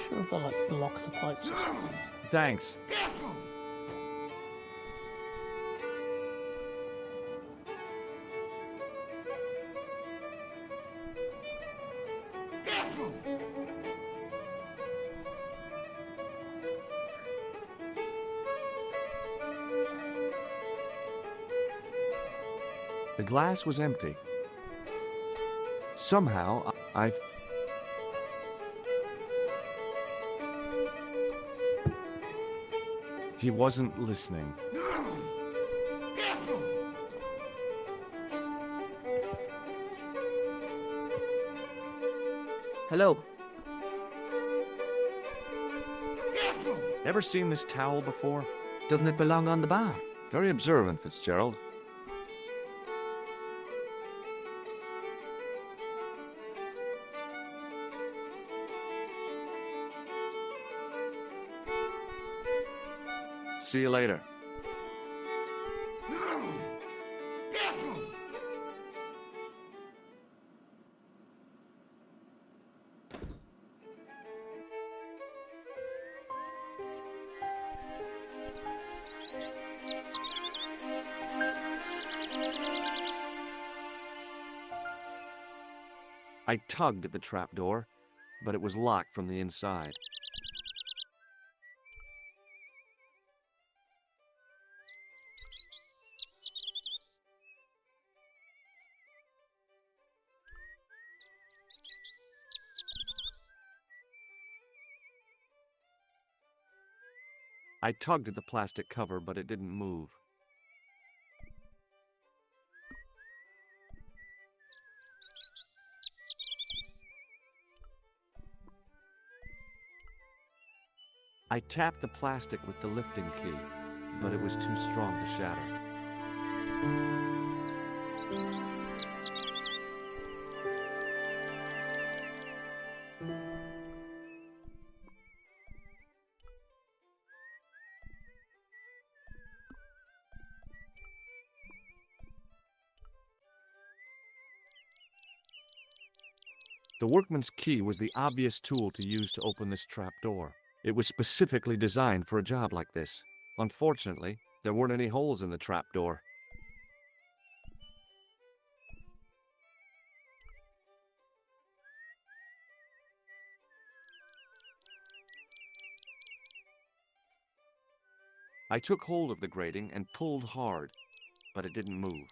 A: Sure, they'll like block the pipes or something.
G: Thanks. The glass was empty. Somehow, I... He wasn't listening.
E: Hello.
G: Ever seen this towel before?
E: Doesn't it belong on the bar?
G: Very observant, Fitzgerald. See you later. I tugged at the trapdoor, but it was locked from the inside. I tugged at the plastic cover, but it didn't move. I tapped the plastic with the lifting key, but it was too strong to shatter. The workman's key was the obvious tool to use to open this trapdoor. It was specifically designed for a job like this. Unfortunately, there weren't any holes in the trapdoor. I took hold of the grating and pulled hard, but it didn't move.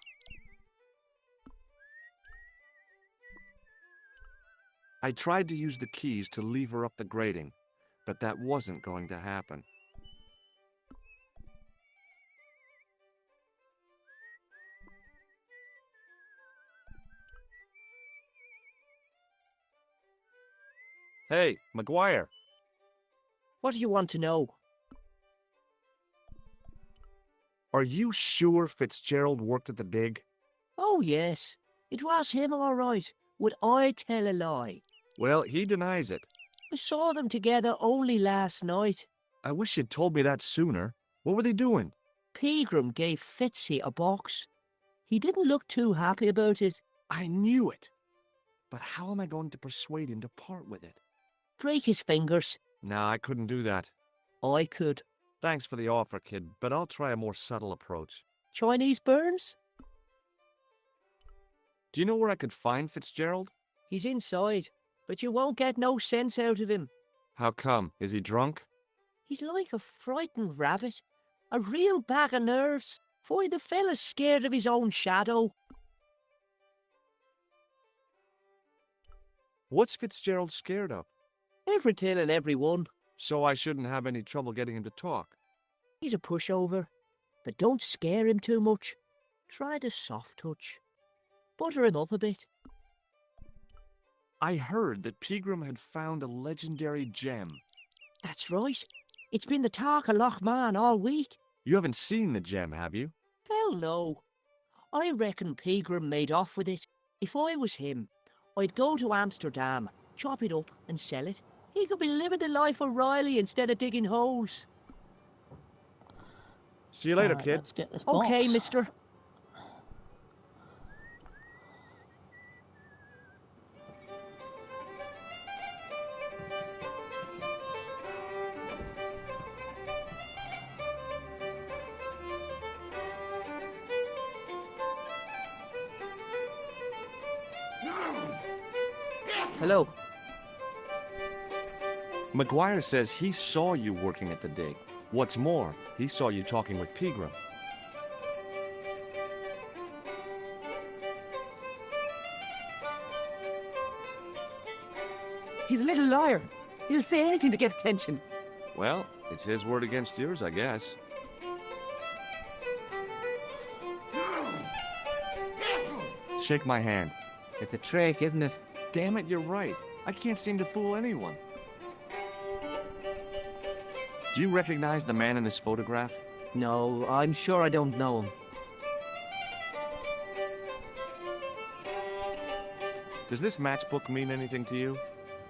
G: I tried to use the keys to lever up the grating, but that wasn't going to happen. Hey, McGuire.
D: What do you want to know?
G: Are you sure Fitzgerald worked at the dig?
D: Oh, yes. It was him, all right. Would I tell a lie?
G: Well, he denies it.
D: I saw them together only last night.
G: I wish you'd told me that sooner. What were they doing?
D: Pegram gave Fitzy a box. He didn't look too happy about it.
G: I knew it. But how am I going to persuade him to part with it?
D: Break his fingers.
G: No, I couldn't do that.
D: I could.
G: Thanks for the offer, kid, but I'll try a more subtle approach.
D: Chinese burns?
G: Do you know where I could find Fitzgerald?
D: He's inside, but you won't get no sense out of him.
G: How come? Is he drunk?
D: He's like a frightened rabbit. A real bag of nerves. Find the fella's scared of his own shadow.
G: What's Fitzgerald scared of?
D: Everything and everyone.
G: So I shouldn't have any trouble getting him to talk.
D: He's a pushover, but don't scare him too much. Try the soft touch. Butter him up a bit.
G: I heard that Pegram had found a legendary gem.
D: That's right. It's been the talk of Lochman all week.
G: You haven't seen the gem, have you?
D: Hell no. I reckon Pegram made off with it. If I was him, I'd go to Amsterdam, chop it up and sell it. He could be living the life of Riley instead of digging holes.
G: See you later,
A: Right,
G: kid.
A: let's get this box.
D: Okay, mister. Hello.
G: McGuire says he saw you working at the dig. What's more, he saw you talking with Pegram.
D: He's a little liar. He'll say anything to get attention.
G: Well, it's his word against yours, I guess. Shake my hand.
D: It's a trick, isn't it?
G: Damn it, you're right. I can't seem to fool anyone. Do you recognize the man in this photograph?
D: No, I'm sure I don't know him.
G: Does this matchbook mean anything to you?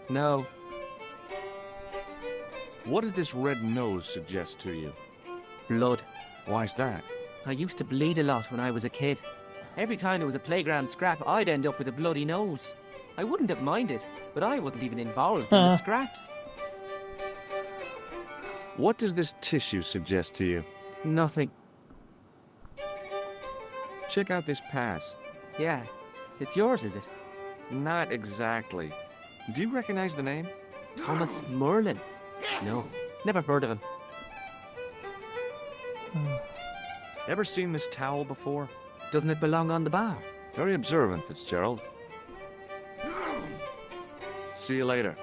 D: No.
G: What does this red nose suggest to you?
D: Blood.
G: Why's that?
D: I used to bleed a lot when I was a kid. Every time there was a playground scrap, I'd end up with a bloody nose. I wouldn't have minded, but I wasn't even involved in the scraps.
G: What does this tissue suggest to you?
D: Nothing.
G: Check out this pass.
D: Yeah. It's yours, is it?
G: Not exactly. Do you recognize the name?
D: Thomas Merlin. No, never heard of him.
G: Ever seen this towel before?
D: Doesn't it belong on the bar?
G: Very observant, Fitzgerald. See you later.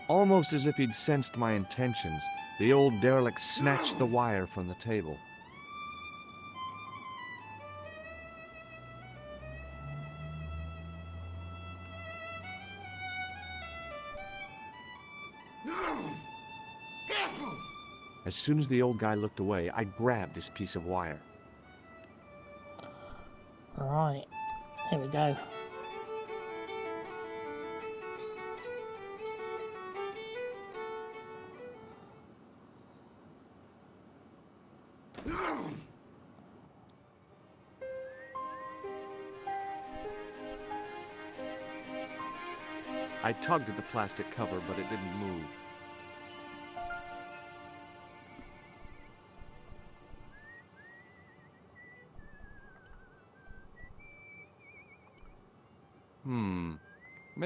G: Almost as if he'd sensed my intentions, the old derelict snatched the wire from the table. As soon as the old guy looked away, I grabbed this piece of wire.
A: Right, here we go.
G: I tugged at the plastic cover, but it didn't move.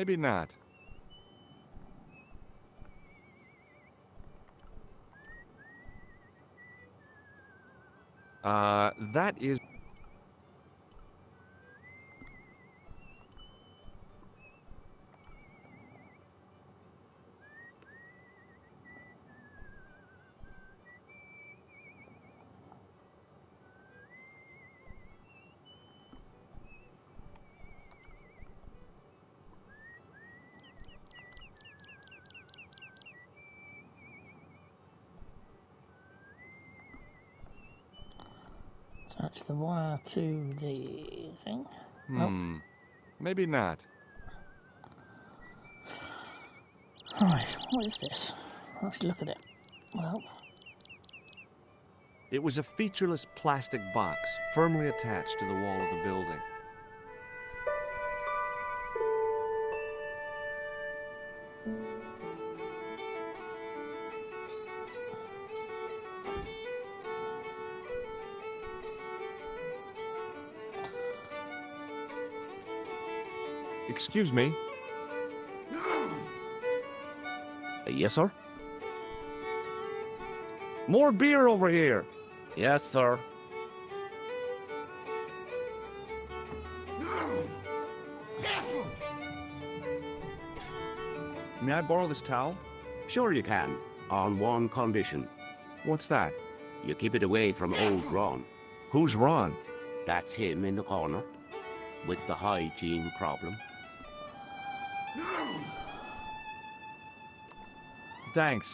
G: Maybe not. That is...
A: Attach the wire to the thing. Nope.
G: Maybe not.
A: Right, what is this? Let's look at it. Well,
G: It was a featureless plastic box firmly attached to the wall of the building. Excuse me. Yes, sir? More beer over here. Yes, sir. May I borrow this towel?
D: Sure you can, on one condition.
G: What's that?
D: You keep it away from old Ron.
G: Who's Ron?
D: That's him in the corner, with the hygiene problem.
G: Thanks.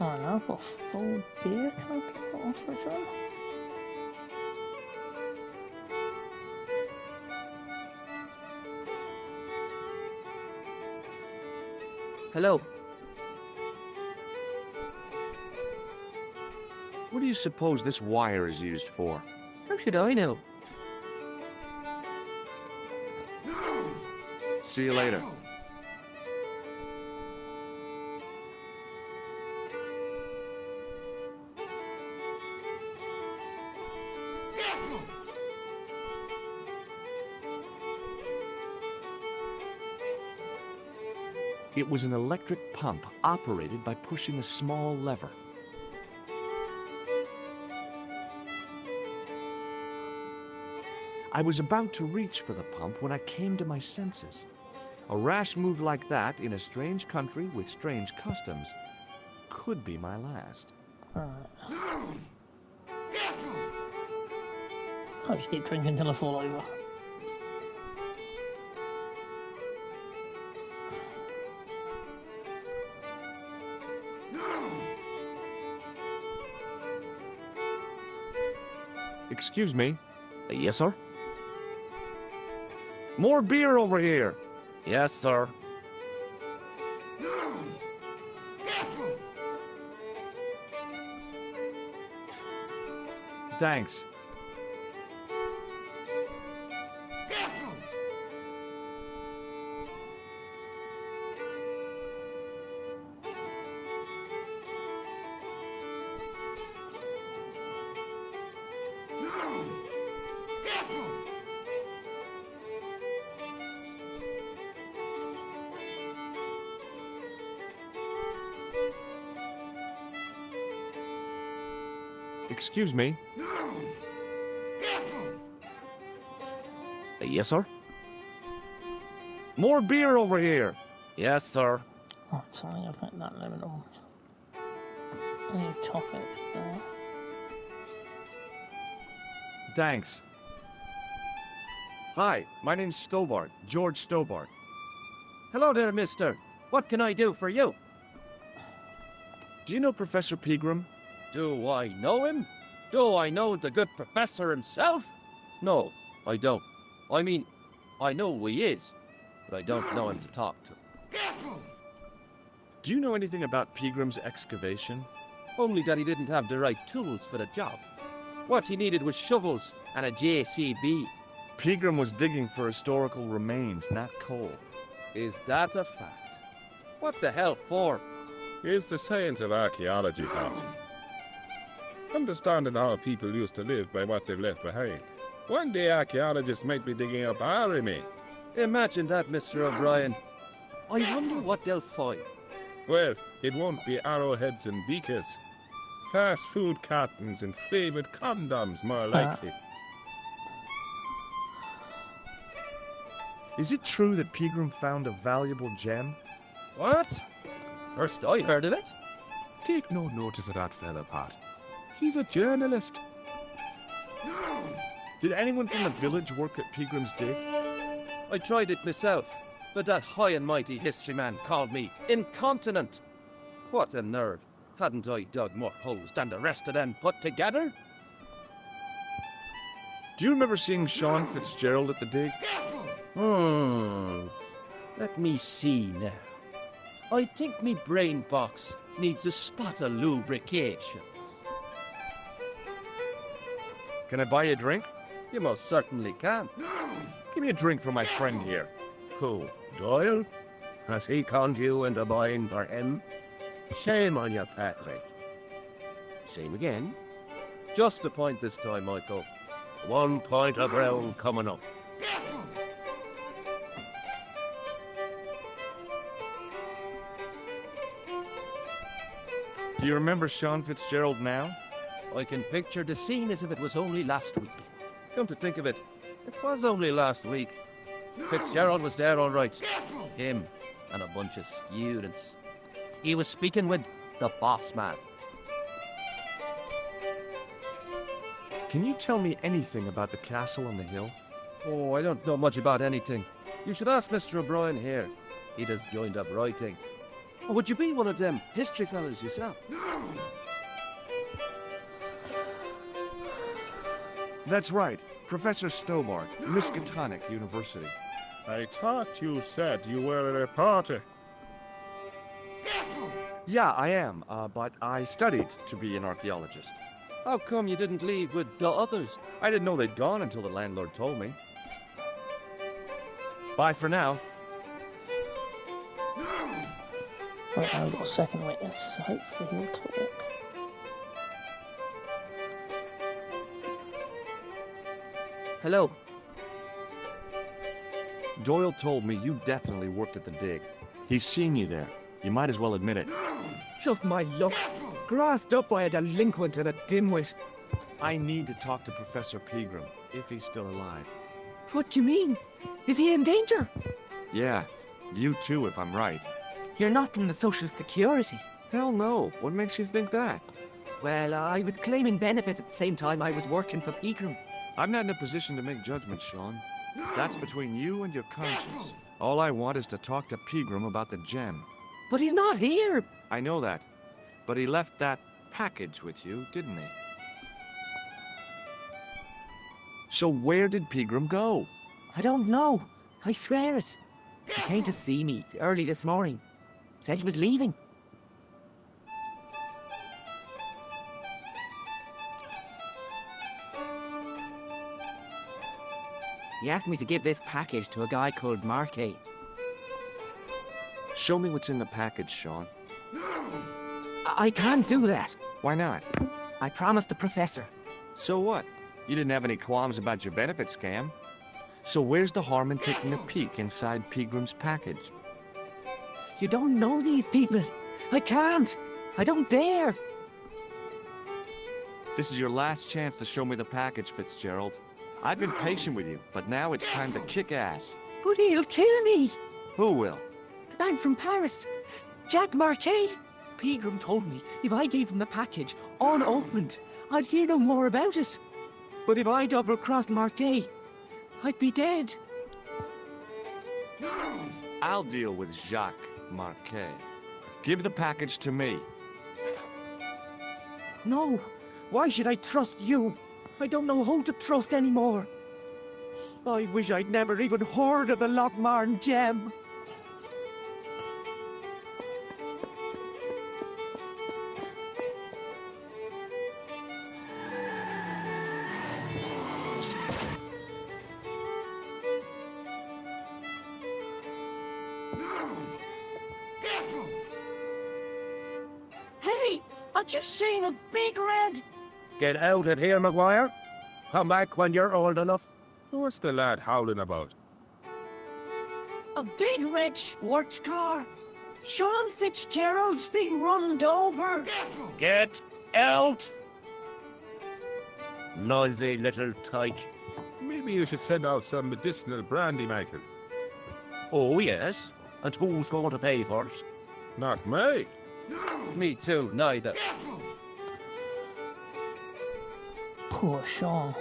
A: I don't know, I've got full beer. Can I get that one for a try?
I: Hello.
G: What do you suppose this wire is used for?
I: How should I know?
G: See you later. It was an electric pump operated by pushing a small lever. I was about to reach for the pump when I came to my senses. A rash move like that in a strange country with strange customs could be my last.
A: I'll just keep drinking till I fall over.
G: Excuse me. Yes, sir? More beer over here. Yes, sir. Thanks. Excuse me. Yes, sir? More beer over here. Yes, sir.
A: Oh, sorry, I've hit that lemon on. I need to top it there.
G: Thanks. Hi, my name's Stobart, George Stobart.
E: Hello there, mister. What can I do for you?
G: Do you know Professor Pegram?
H: Do I know him? Do I know the good professor himself? No, I don't. I mean, I know who he is, but I don't know him to talk to.
G: Do you know anything about Pegram's excavation?
H: Only that he didn't have the right tools for the job. What he needed was shovels and a JCB.
G: Pegram was digging for historical remains, not coal.
H: Is that a fact? What the hell for?
M: It's the science of archaeology, Pat. Understanding how people used to live by what they've left behind. One day archaeologists might be digging up our remains.
H: Imagine that, Mr. O'Brien. I wonder what they'll find.
M: Well, it won't be arrowheads and beakers. Fast food cartons and flavored condoms, more likely.
G: Is it true that Pegram found a valuable gem?
H: What? First I heard of it.
M: Take no notice of that fella, Pat. He's a journalist.
G: Did anyone from the village work at Pegram's dig?
H: I tried it myself, but that high and mighty history man called me incontinent. What a nerve. Hadn't I dug more holes than the rest of them put together?
G: Do you remember seeing Sean Fitzgerald at the dig?
H: Let me see now. I think me brain box needs a spot of lubrication.
G: Can I buy you a drink?
H: You most certainly can.
G: Give me a drink for my friend here.
D: Who? Doyle? Has he conned you into buying for him? Shame on you, Patrick. Same again.
H: Just a point this time, Michael.
D: 1 point of round coming up.
G: Do you remember Sean Fitzgerald now?
H: I can picture the scene as if it was only last week. Come to think of it, it was only last week. Fitzgerald was there all right. Him and a bunch of students. He was speaking with the boss man.
G: Can you tell me anything about the castle on the hill?
H: Oh, I don't know much about anything. You should ask Mr. O'Brien here. He just joined up writing. Or would you be one of them history fellas yourself?
G: That's right. Professor Stobart, Miskatonic University.
M: I thought you said you were a reporter.
G: Yeah, I am, but I studied to be an archaeologist.
H: How come you didn't leave with the others?
G: I didn't know they'd gone until the landlord told me. Bye for now.
A: Right, now we've got a second witness, so hopefully he'll talk.
C: Hello.
G: Doyle told me you definitely worked at the dig. He's seen you there. You might as well admit it.
J: Just my luck. Grasped up by a delinquent and a dimwit.
G: I need to talk to Professor Pegram, if he's still alive.
J: What do you mean? Is he in danger?
G: Yeah, you too, if I'm right.
J: You're not from the Social Security.
G: Hell no. What makes you think that?
J: Well, I was claiming benefits at the same time I was working for Pegram.
G: I'm not in a position to make judgments, Sean. That's between you and your conscience. All I want is to talk to Pegram about the gem.
J: But he's not here.
G: I know that. But he left that package with you, didn't he? So where did Pegram go?
J: I don't know. I swear it. He came to see me early this morning. Said he was leaving. He asked me to give this package to a guy called Marquet.
G: Show me what's in the package, Sean.
J: I can't do that.
G: Why not?
J: I promised the professor.
G: So what? You didn't have any qualms about your benefit scam. So where's the harm in taking a peek inside Pegram's package?
J: You don't know these people. I can't. I don't dare.
G: This is your last chance to show me the package, Fitzgerald. I've been patient with you, but now it's time to kick ass.
J: But he'll kill me.
G: Who will?
J: The man from Paris. Jack Marquet. Pegram told me if I gave him the package unopened, I'd hear no more about it. But if I double-crossed Marquet, I'd be dead.
G: I'll deal with Jacques Marquet. Give the package to me.
J: No. Why should I trust you? I don't know who to trust anymore. I wish I'd never even heard of the Lochmarn gem. Hey! I just seen a big red!
D: Get out of here, Maguire.
F: Come back when you're old enough.
M: What's the lad howling about?
J: A big red sports car. Sean Fitzgerald's been runned over.
F: Get out! Noisy little tyke.
M: Maybe you should send out some medicinal brandy, Michael.
F: Oh, yes? And who's going to pay for it?
M: Not me.
H: Me too, neither.
A: Poor Sean.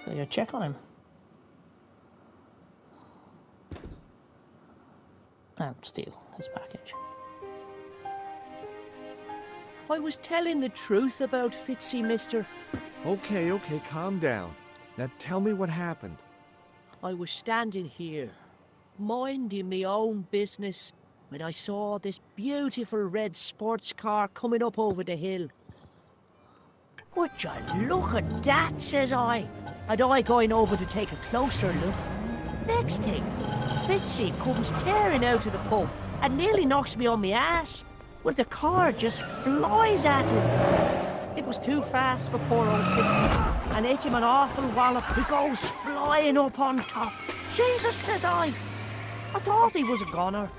A: Better check on him. And steal his package.
J: I was telling the truth about Fitzy, mister.
G: Okay, calm down. Now tell me what happened.
J: I was standing here, minding my own business, when I saw this beautiful red sports car coming up over the hill. Would you look at that, says I. And I going over to take a closer look. Next thing, Fitzy comes tearing out of the pub and nearly knocks me on my ass. Well, the car just flies at him. It was too fast for poor old Fitzy, and hit him an awful wallop. He goes flying up on top. Jesus, says I thought he was a goner.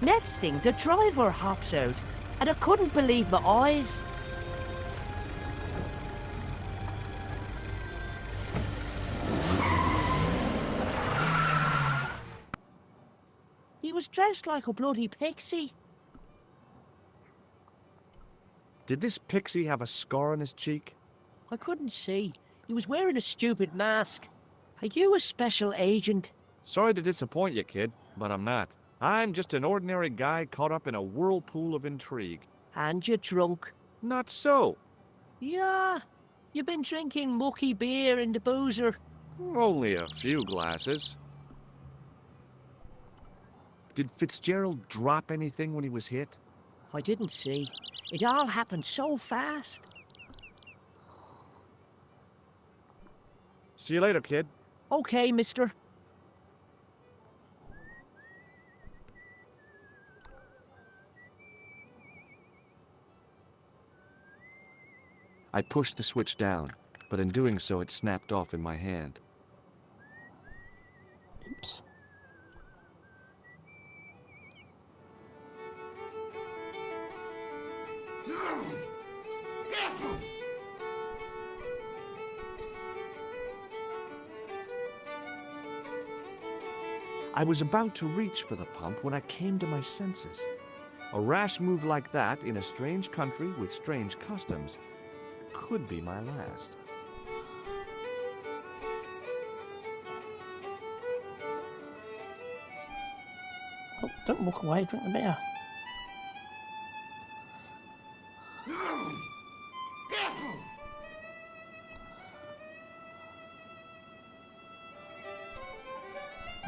J: Next thing, the driver hops out, and I couldn't believe my eyes. He was dressed like a bloody pixie.
G: Did this pixie have a scar on his cheek?
J: I couldn't see. He was wearing a stupid mask. Are you a special agent?
G: Sorry to disappoint you, kid, but I'm not. I'm just an ordinary guy caught up in a whirlpool of intrigue.
J: And you're drunk.
G: Not so.
J: Yeah, you've been drinking mucky beer in the boozer.
G: Only a few glasses. Did Fitzgerald drop anything when he was hit?
J: I didn't see. It all happened so fast.
G: See you later, kid.
J: Okay, mister.
G: I pushed the switch down, but in doing so it snapped off in my hand.
A: Oops.
G: I was about to reach for the pump when I came to my senses. A rash move like that in a strange country with strange customs could be my last.
A: Oh, don't walk away, drink the beer.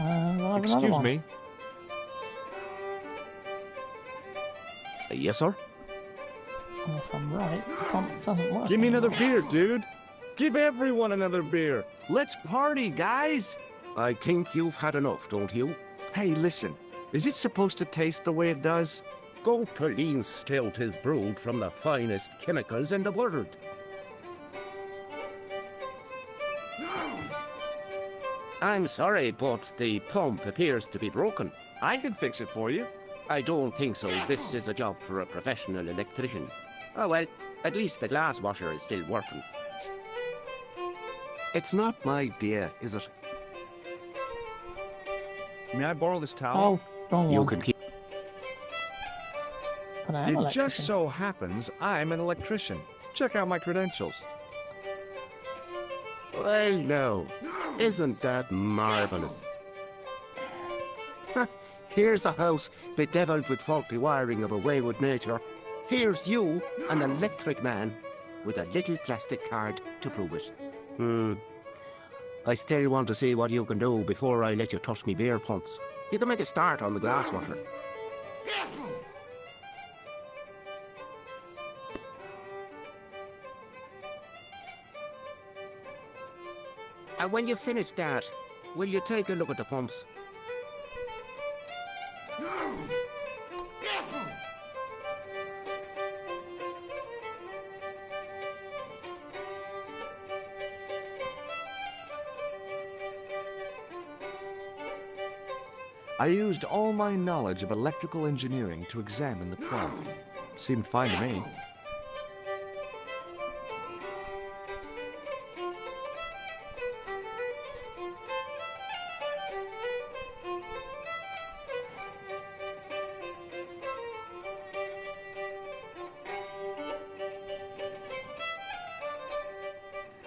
A: We'll have another
G: Excuse
A: one.
G: me. Yes, sir?
A: And if I'm right, the pump doesn't work.
G: Give me another
A: anymore.
G: beer, dude. Give everyone another beer. Let's party, guys.
F: I think you've had enough, don't you?
G: Hey, listen. Is it supposed to taste the way it does?
F: Goatpeline Stout is brewed from the finest chemicals in the world. I'm sorry, but the pump appears to be broken.
G: I can fix it for you.
F: I don't think so. This is a job for a professional electrician. Oh well, at least the glass washer is still working. It's not my beer, is it?
G: May I borrow this towel?
A: Oh, wrong
F: You
A: one.
F: can keep...
A: But I am
G: It
A: electrician.
G: just so happens I'm an electrician. Check out my credentials.
F: Well, no. Isn't that marvellous? Here's a house bedeviled with faulty wiring of a wayward nature. Here's you, an electric man, with a little plastic card to prove it. I still want to see what you can do before I let you touch me beer pumps. You can make a start on the glass washer. And when you finish that, will you take a look at the pumps?
G: I used all my knowledge of electrical engineering to examine the plug. Seemed fine to me.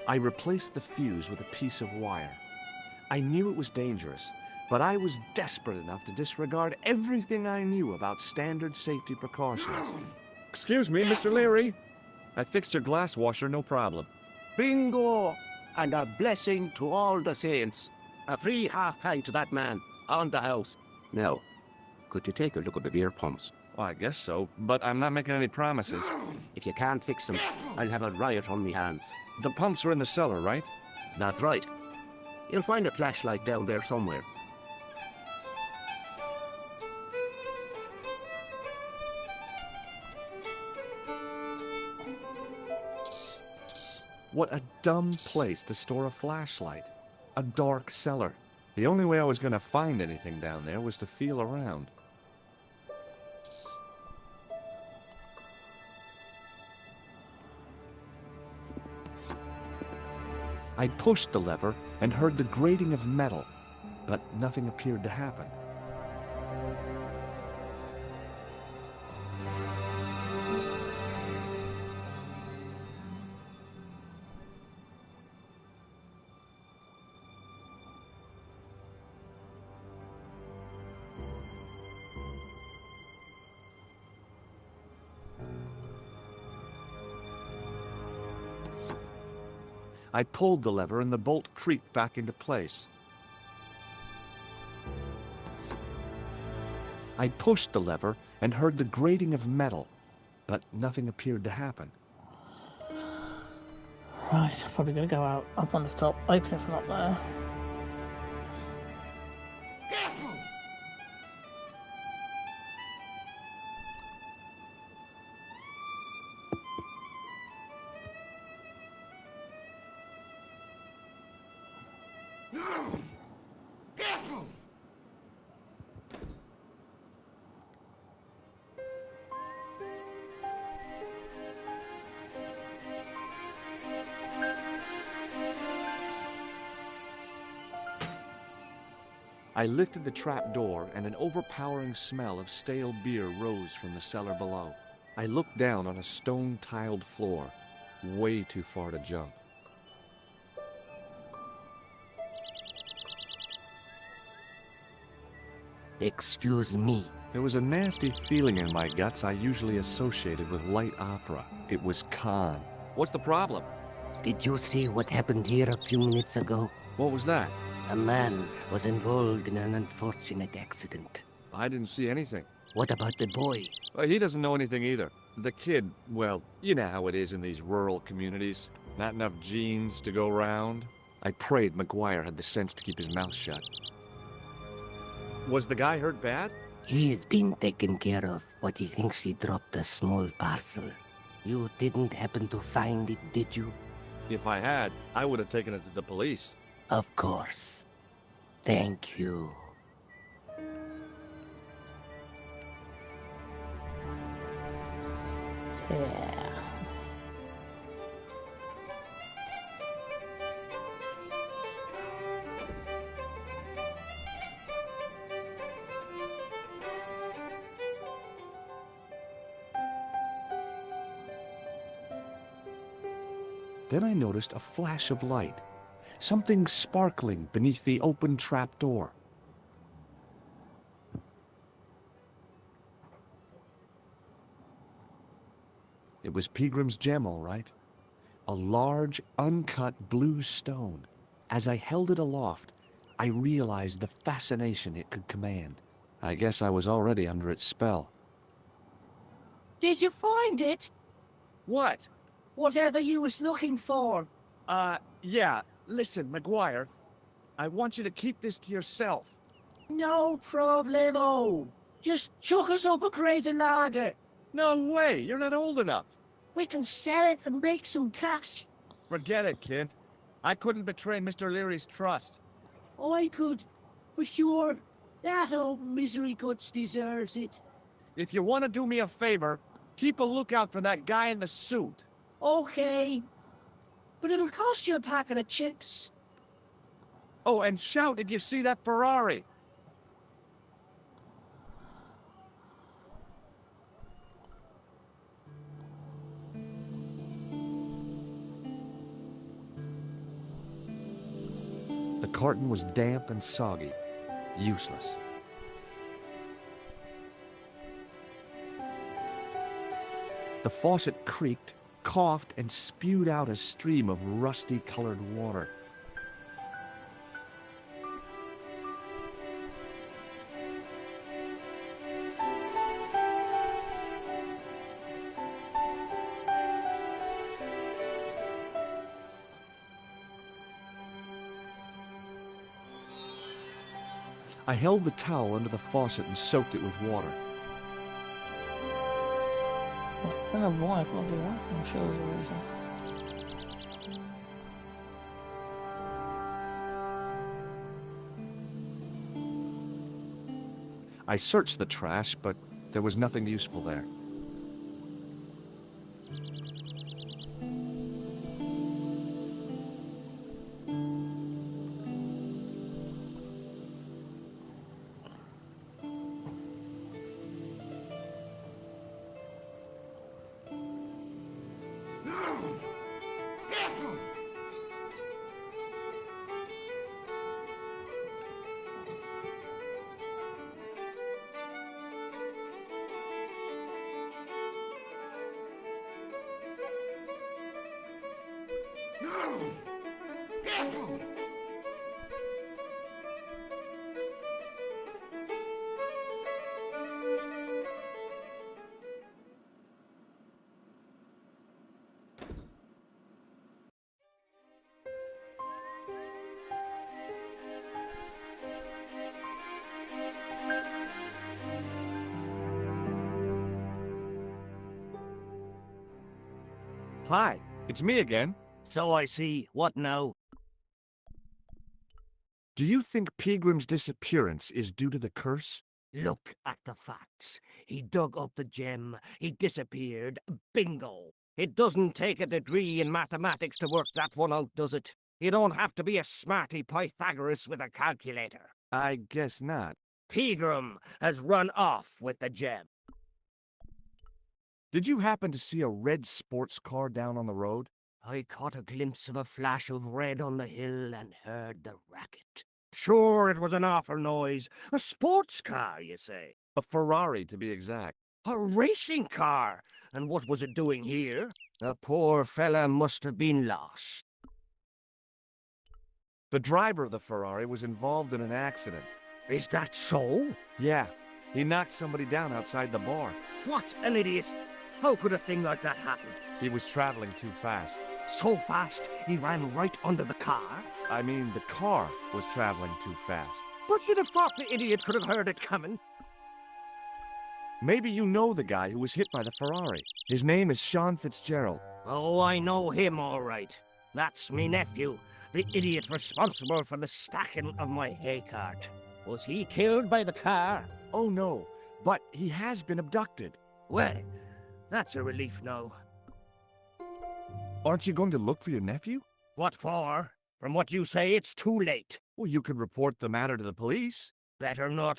G: I replaced the fuse with a piece of wire. I knew it was dangerous, but I was desperate enough to disregard everything I knew about standard safety precautions.
B: Excuse me, Mr. Leary. I fixed your glass washer, no problem.
D: Bingo! And a blessing to all the saints. A free half-pay to that man, on the house. Now, could you take a look at the beer pumps?
B: Well, I guess so, but I'm not making any promises.
D: If you can't fix them, I'll have a riot on me hands.
B: The pumps are in the cellar, right?
D: That's right. You'll find a flashlight down there somewhere.
G: What a dumb place to store a flashlight. A dark cellar.
B: The only way I was going to find anything down there was to feel around.
G: I pushed the lever and heard the grating of metal, but nothing appeared to happen. I pulled the lever and the bolt creaked back into place. I pushed the lever and heard the grating of metal, but nothing appeared to happen.
A: Right, I'm probably going to go out up on the top, open it from up there.
G: I lifted the trap door and an overpowering smell of stale beer rose from the cellar below. I looked down on a stone-tiled floor, way too far to jump.
D: Excuse me.
G: There was a nasty feeling in my guts I usually associated with light opera. It was Khan.
B: What's the problem?
D: Did you see what happened here a few minutes ago?
B: What was that?
D: A man was involved in an unfortunate accident.
B: I didn't see anything.
D: What about the boy?
B: Well, he doesn't know anything either. The kid, well, you know how it is in these rural communities. Not enough genes to go round.
G: I prayed McGuire had the sense to keep his mouth shut.
B: Was the guy hurt bad?
D: He's been taken care of, but he thinks he dropped a small parcel. You didn't happen to find it, did you?
B: If I had, I would have taken it to the police.
D: Of course. Thank you.
A: Yeah.
G: Then I noticed a flash of light. Something sparkling beneath the open trap door. It was Peagrim's gem, all right. A large, uncut blue stone. As I held it aloft, I realized the fascination it could command. I guess I was already under its spell.
J: Did you find it?
B: What?
J: Whatever you was looking for.
B: Yeah. Listen, McGuire, I want you to keep this to yourself.
J: No problemo. Just chuck us up a crate of lager.
B: No way, you're not old enough.
J: We can sell it and make some cash.
B: Forget it, kid. I couldn't betray Mr. Leary's trust.
J: I could, for sure.
E: That old misery guts deserves it.
G: If you want to do me a favor, keep a lookout for that guy in the suit.
E: Okay. But it'll cost you a packet of chips.
G: Oh, and shout if you see that Ferrari. The carton was damp and soggy. Useless. The faucet creaked, coughed, and spewed out a stream of rusty-colored water. I held the towel under the faucet and soaked it with water.
A: I don't know why I've got to do that. I'm sure there's a reason.
G: I searched the trash, but there was nothing useful there. Hi, it's me again.
D: So I see. What now?
G: Do you think Pilgrim's disappearance is due to the curse?
D: Look at the facts. He dug up the gem. He disappeared. Bingo. It doesn't take a degree in mathematics to work that one out, does it? You don't have to be a smarty Pythagoras with a calculator.
G: I guess not.
D: Pilgrim has run off with the gem.
G: Did you happen to see a red sports car down on the road?
D: I caught a glimpse of a flash of red on the hill and heard the racket. Sure, it was an awful noise. A sports car, you say?
G: A Ferrari, to be exact.
D: A racing car? And what was it doing here? The poor fella must have been lost.
G: The driver of the Ferrari was involved in an accident.
D: Is that so?
G: Yeah, he knocked somebody down outside the bar.
D: What an idiot! How could a thing like that happen?
G: He was traveling too fast.
D: So fast, he ran right under the car?
G: I mean, the car was traveling too fast.
D: But you'd have thought the idiot could have heard it coming.
G: Maybe you know the guy who was hit by the Ferrari. His name is Sean Fitzgerald.
D: Oh, I know him all right. That's me nephew, the idiot responsible for the stacking of my hay cart. Was he killed by the car?
G: Oh, no, but he has been abducted.
D: Well, that's a relief now.
G: Aren't you going to look for your nephew?
D: What for? From what you say, it's too late.
G: Well, you could report the matter to the police.
D: Better not.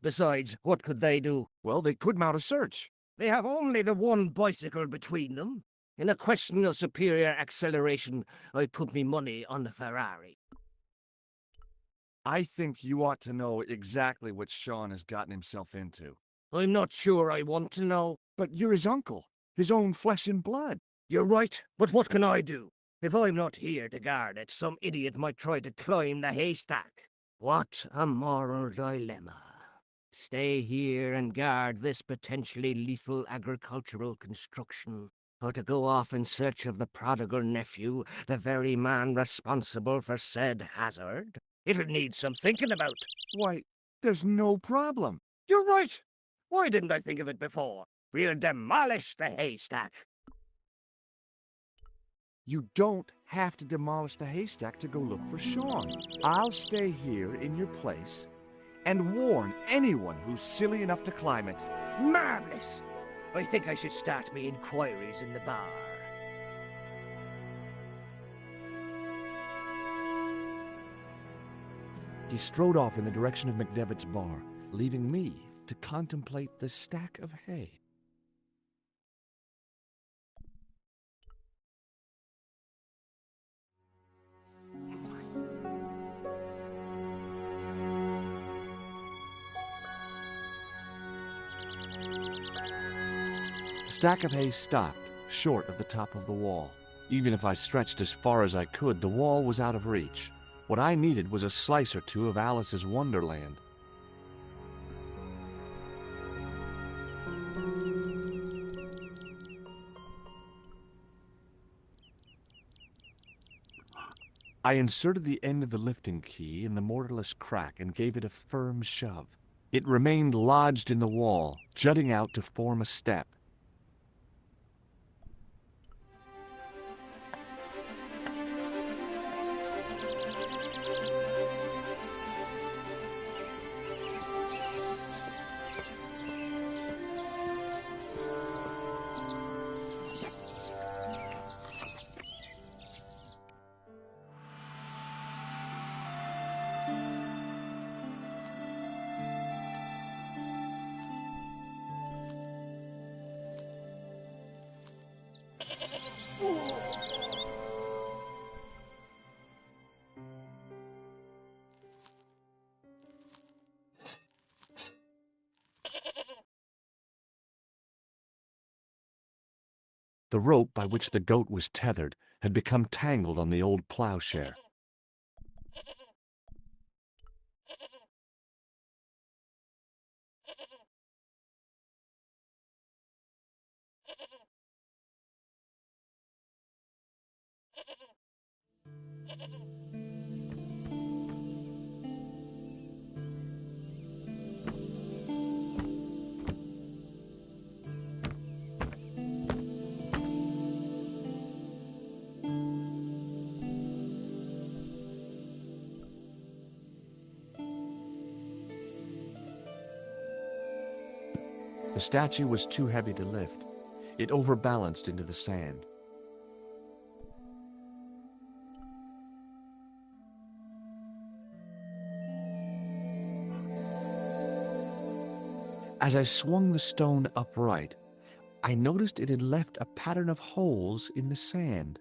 D: Besides, what could they do?
G: Well, they could mount a search.
D: They have only the one bicycle between them. In a question of superior acceleration, I put me money on the Ferrari.
G: I think you ought to know exactly what Sean has gotten himself into.
D: I'm not sure I want to know.
G: But you're his uncle, his own flesh and blood.
D: You're right, but what can I do? If I'm not here to guard it, some idiot might try to climb the haystack. What a moral dilemma. Stay here and guard this potentially lethal agricultural construction, or to go off in search of the prodigal nephew, the very man responsible for said hazard? It'll need some thinking about.
G: Why, there's no problem.
D: You're right. Why didn't I think of it before? We'll demolish the haystack.
G: You don't have to demolish the haystack to go look for Sean. I'll stay here in your place, and warn anyone who's silly enough to climb it.
D: Marvelous! I think I should start my inquiries in the bar.
G: He strode off in the direction of McDevitt's bar, leaving me to contemplate the stack of hay. The stack of hay stopped, short of the top of the wall. Even if I stretched as far as I could, the wall was out of reach. What I needed was a slice or two of Alice's Wonderland. I inserted the end of the lifting key in the mortarless crack and gave it a firm shove. It remained lodged in the wall, jutting out to form a step. The rope by which the goat was tethered had become tangled on the old plowshare. The statue was too heavy to lift. It overbalanced into the sand. As I swung the stone upright, I noticed it had left a pattern of holes in the sand.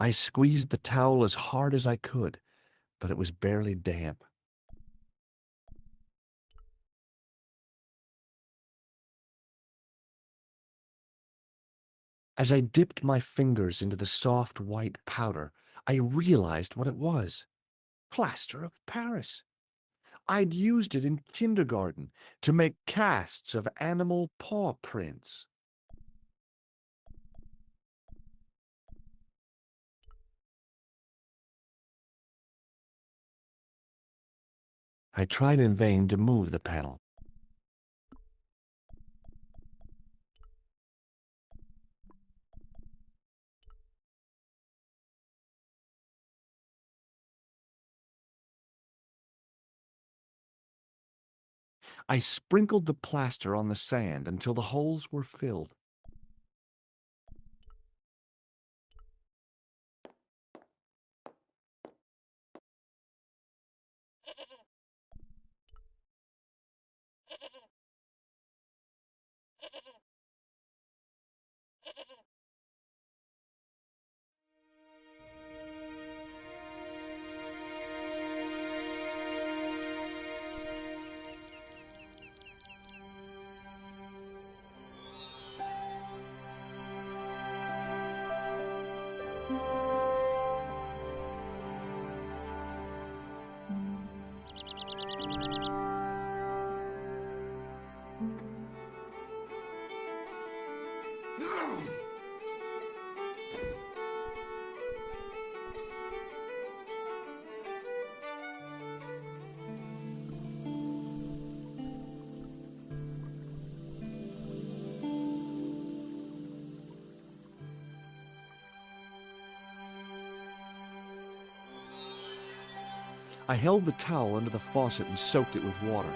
G: I squeezed the towel as hard as I could, but it was barely damp. As I dipped my fingers into the soft white powder, I realized what it was. Plaster of Paris. I'd used it in kindergarten to make casts of animal paw prints. I tried in vain to move the panel. I sprinkled the plaster on the sand until the holes were filled. I held the towel under the faucet and soaked it with water.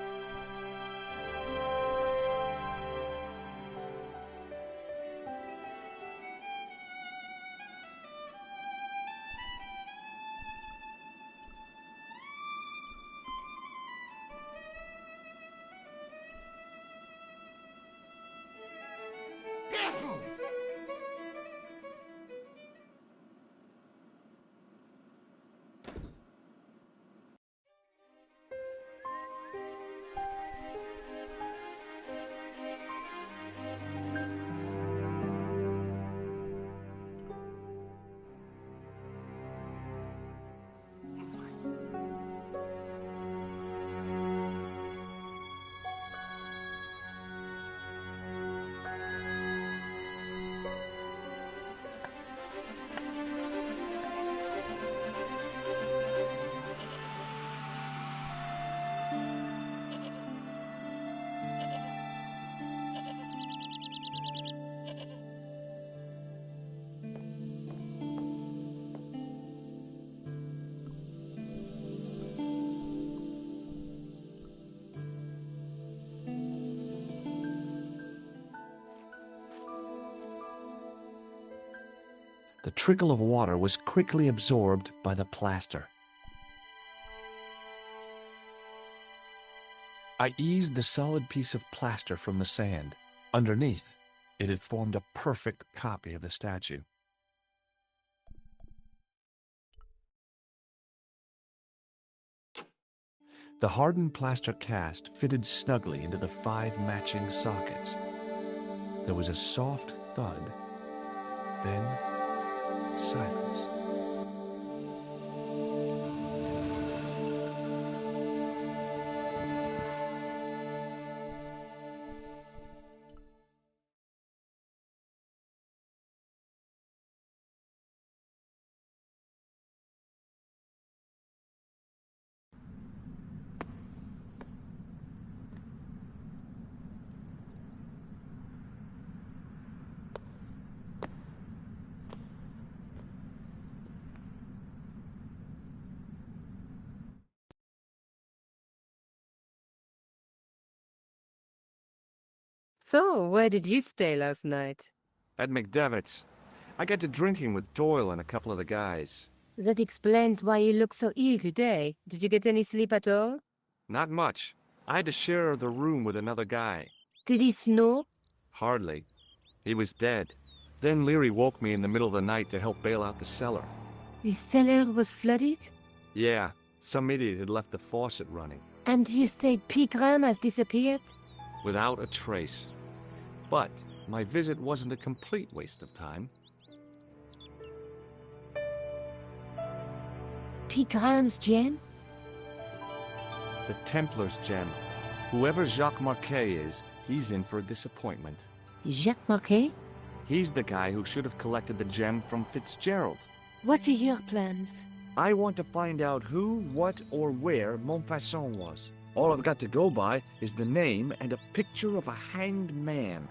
G: The trickle of water was quickly absorbed by the plaster. I eased the solid piece of plaster from the sand. Underneath, it had formed a perfect copy of the statue. The hardened plaster cast fitted snugly into the 5 matching sockets. There was a soft thud, then silence.
C: So, where did you stay last night?
G: At McDevitt's. I got to drinking with Doyle and a couple of the guys.
C: That explains why you look so ill today. Did you get any sleep at all?
G: Not much. I had to share the room with another guy.
C: Did he snore?
G: Hardly. He was dead. Then Leary woke me in the middle of the night to help bail out the cellar.
C: The cellar was flooded?
G: Yeah, some idiot had left the faucet running.
C: And you say Pegram has disappeared?
G: Without a trace. But my visit wasn't a complete waste of time.
C: Pegram's gem?
G: The Templar's gem. Whoever Jacques Marquet is, he's in for a disappointment.
C: Jacques Marquet?
G: He's the guy who should have collected the gem from Fitzgerald.
C: What are your plans?
G: I want to find out who, what, or where Montfaucon was. All I've got to go by is the name and a picture of a hanged man.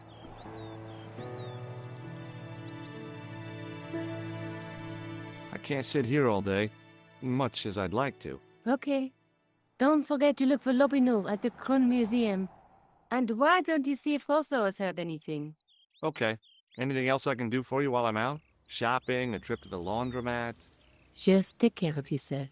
G: I can't sit here all day, much as I'd like to.
C: Okay. Don't forget to look for Lobineau at the Kron Museum. And why don't you see if Rousseau has heard anything?
G: Okay. Anything else I can do for you while I'm out? Shopping, a trip to the laundromat?
C: Just take care of yourself.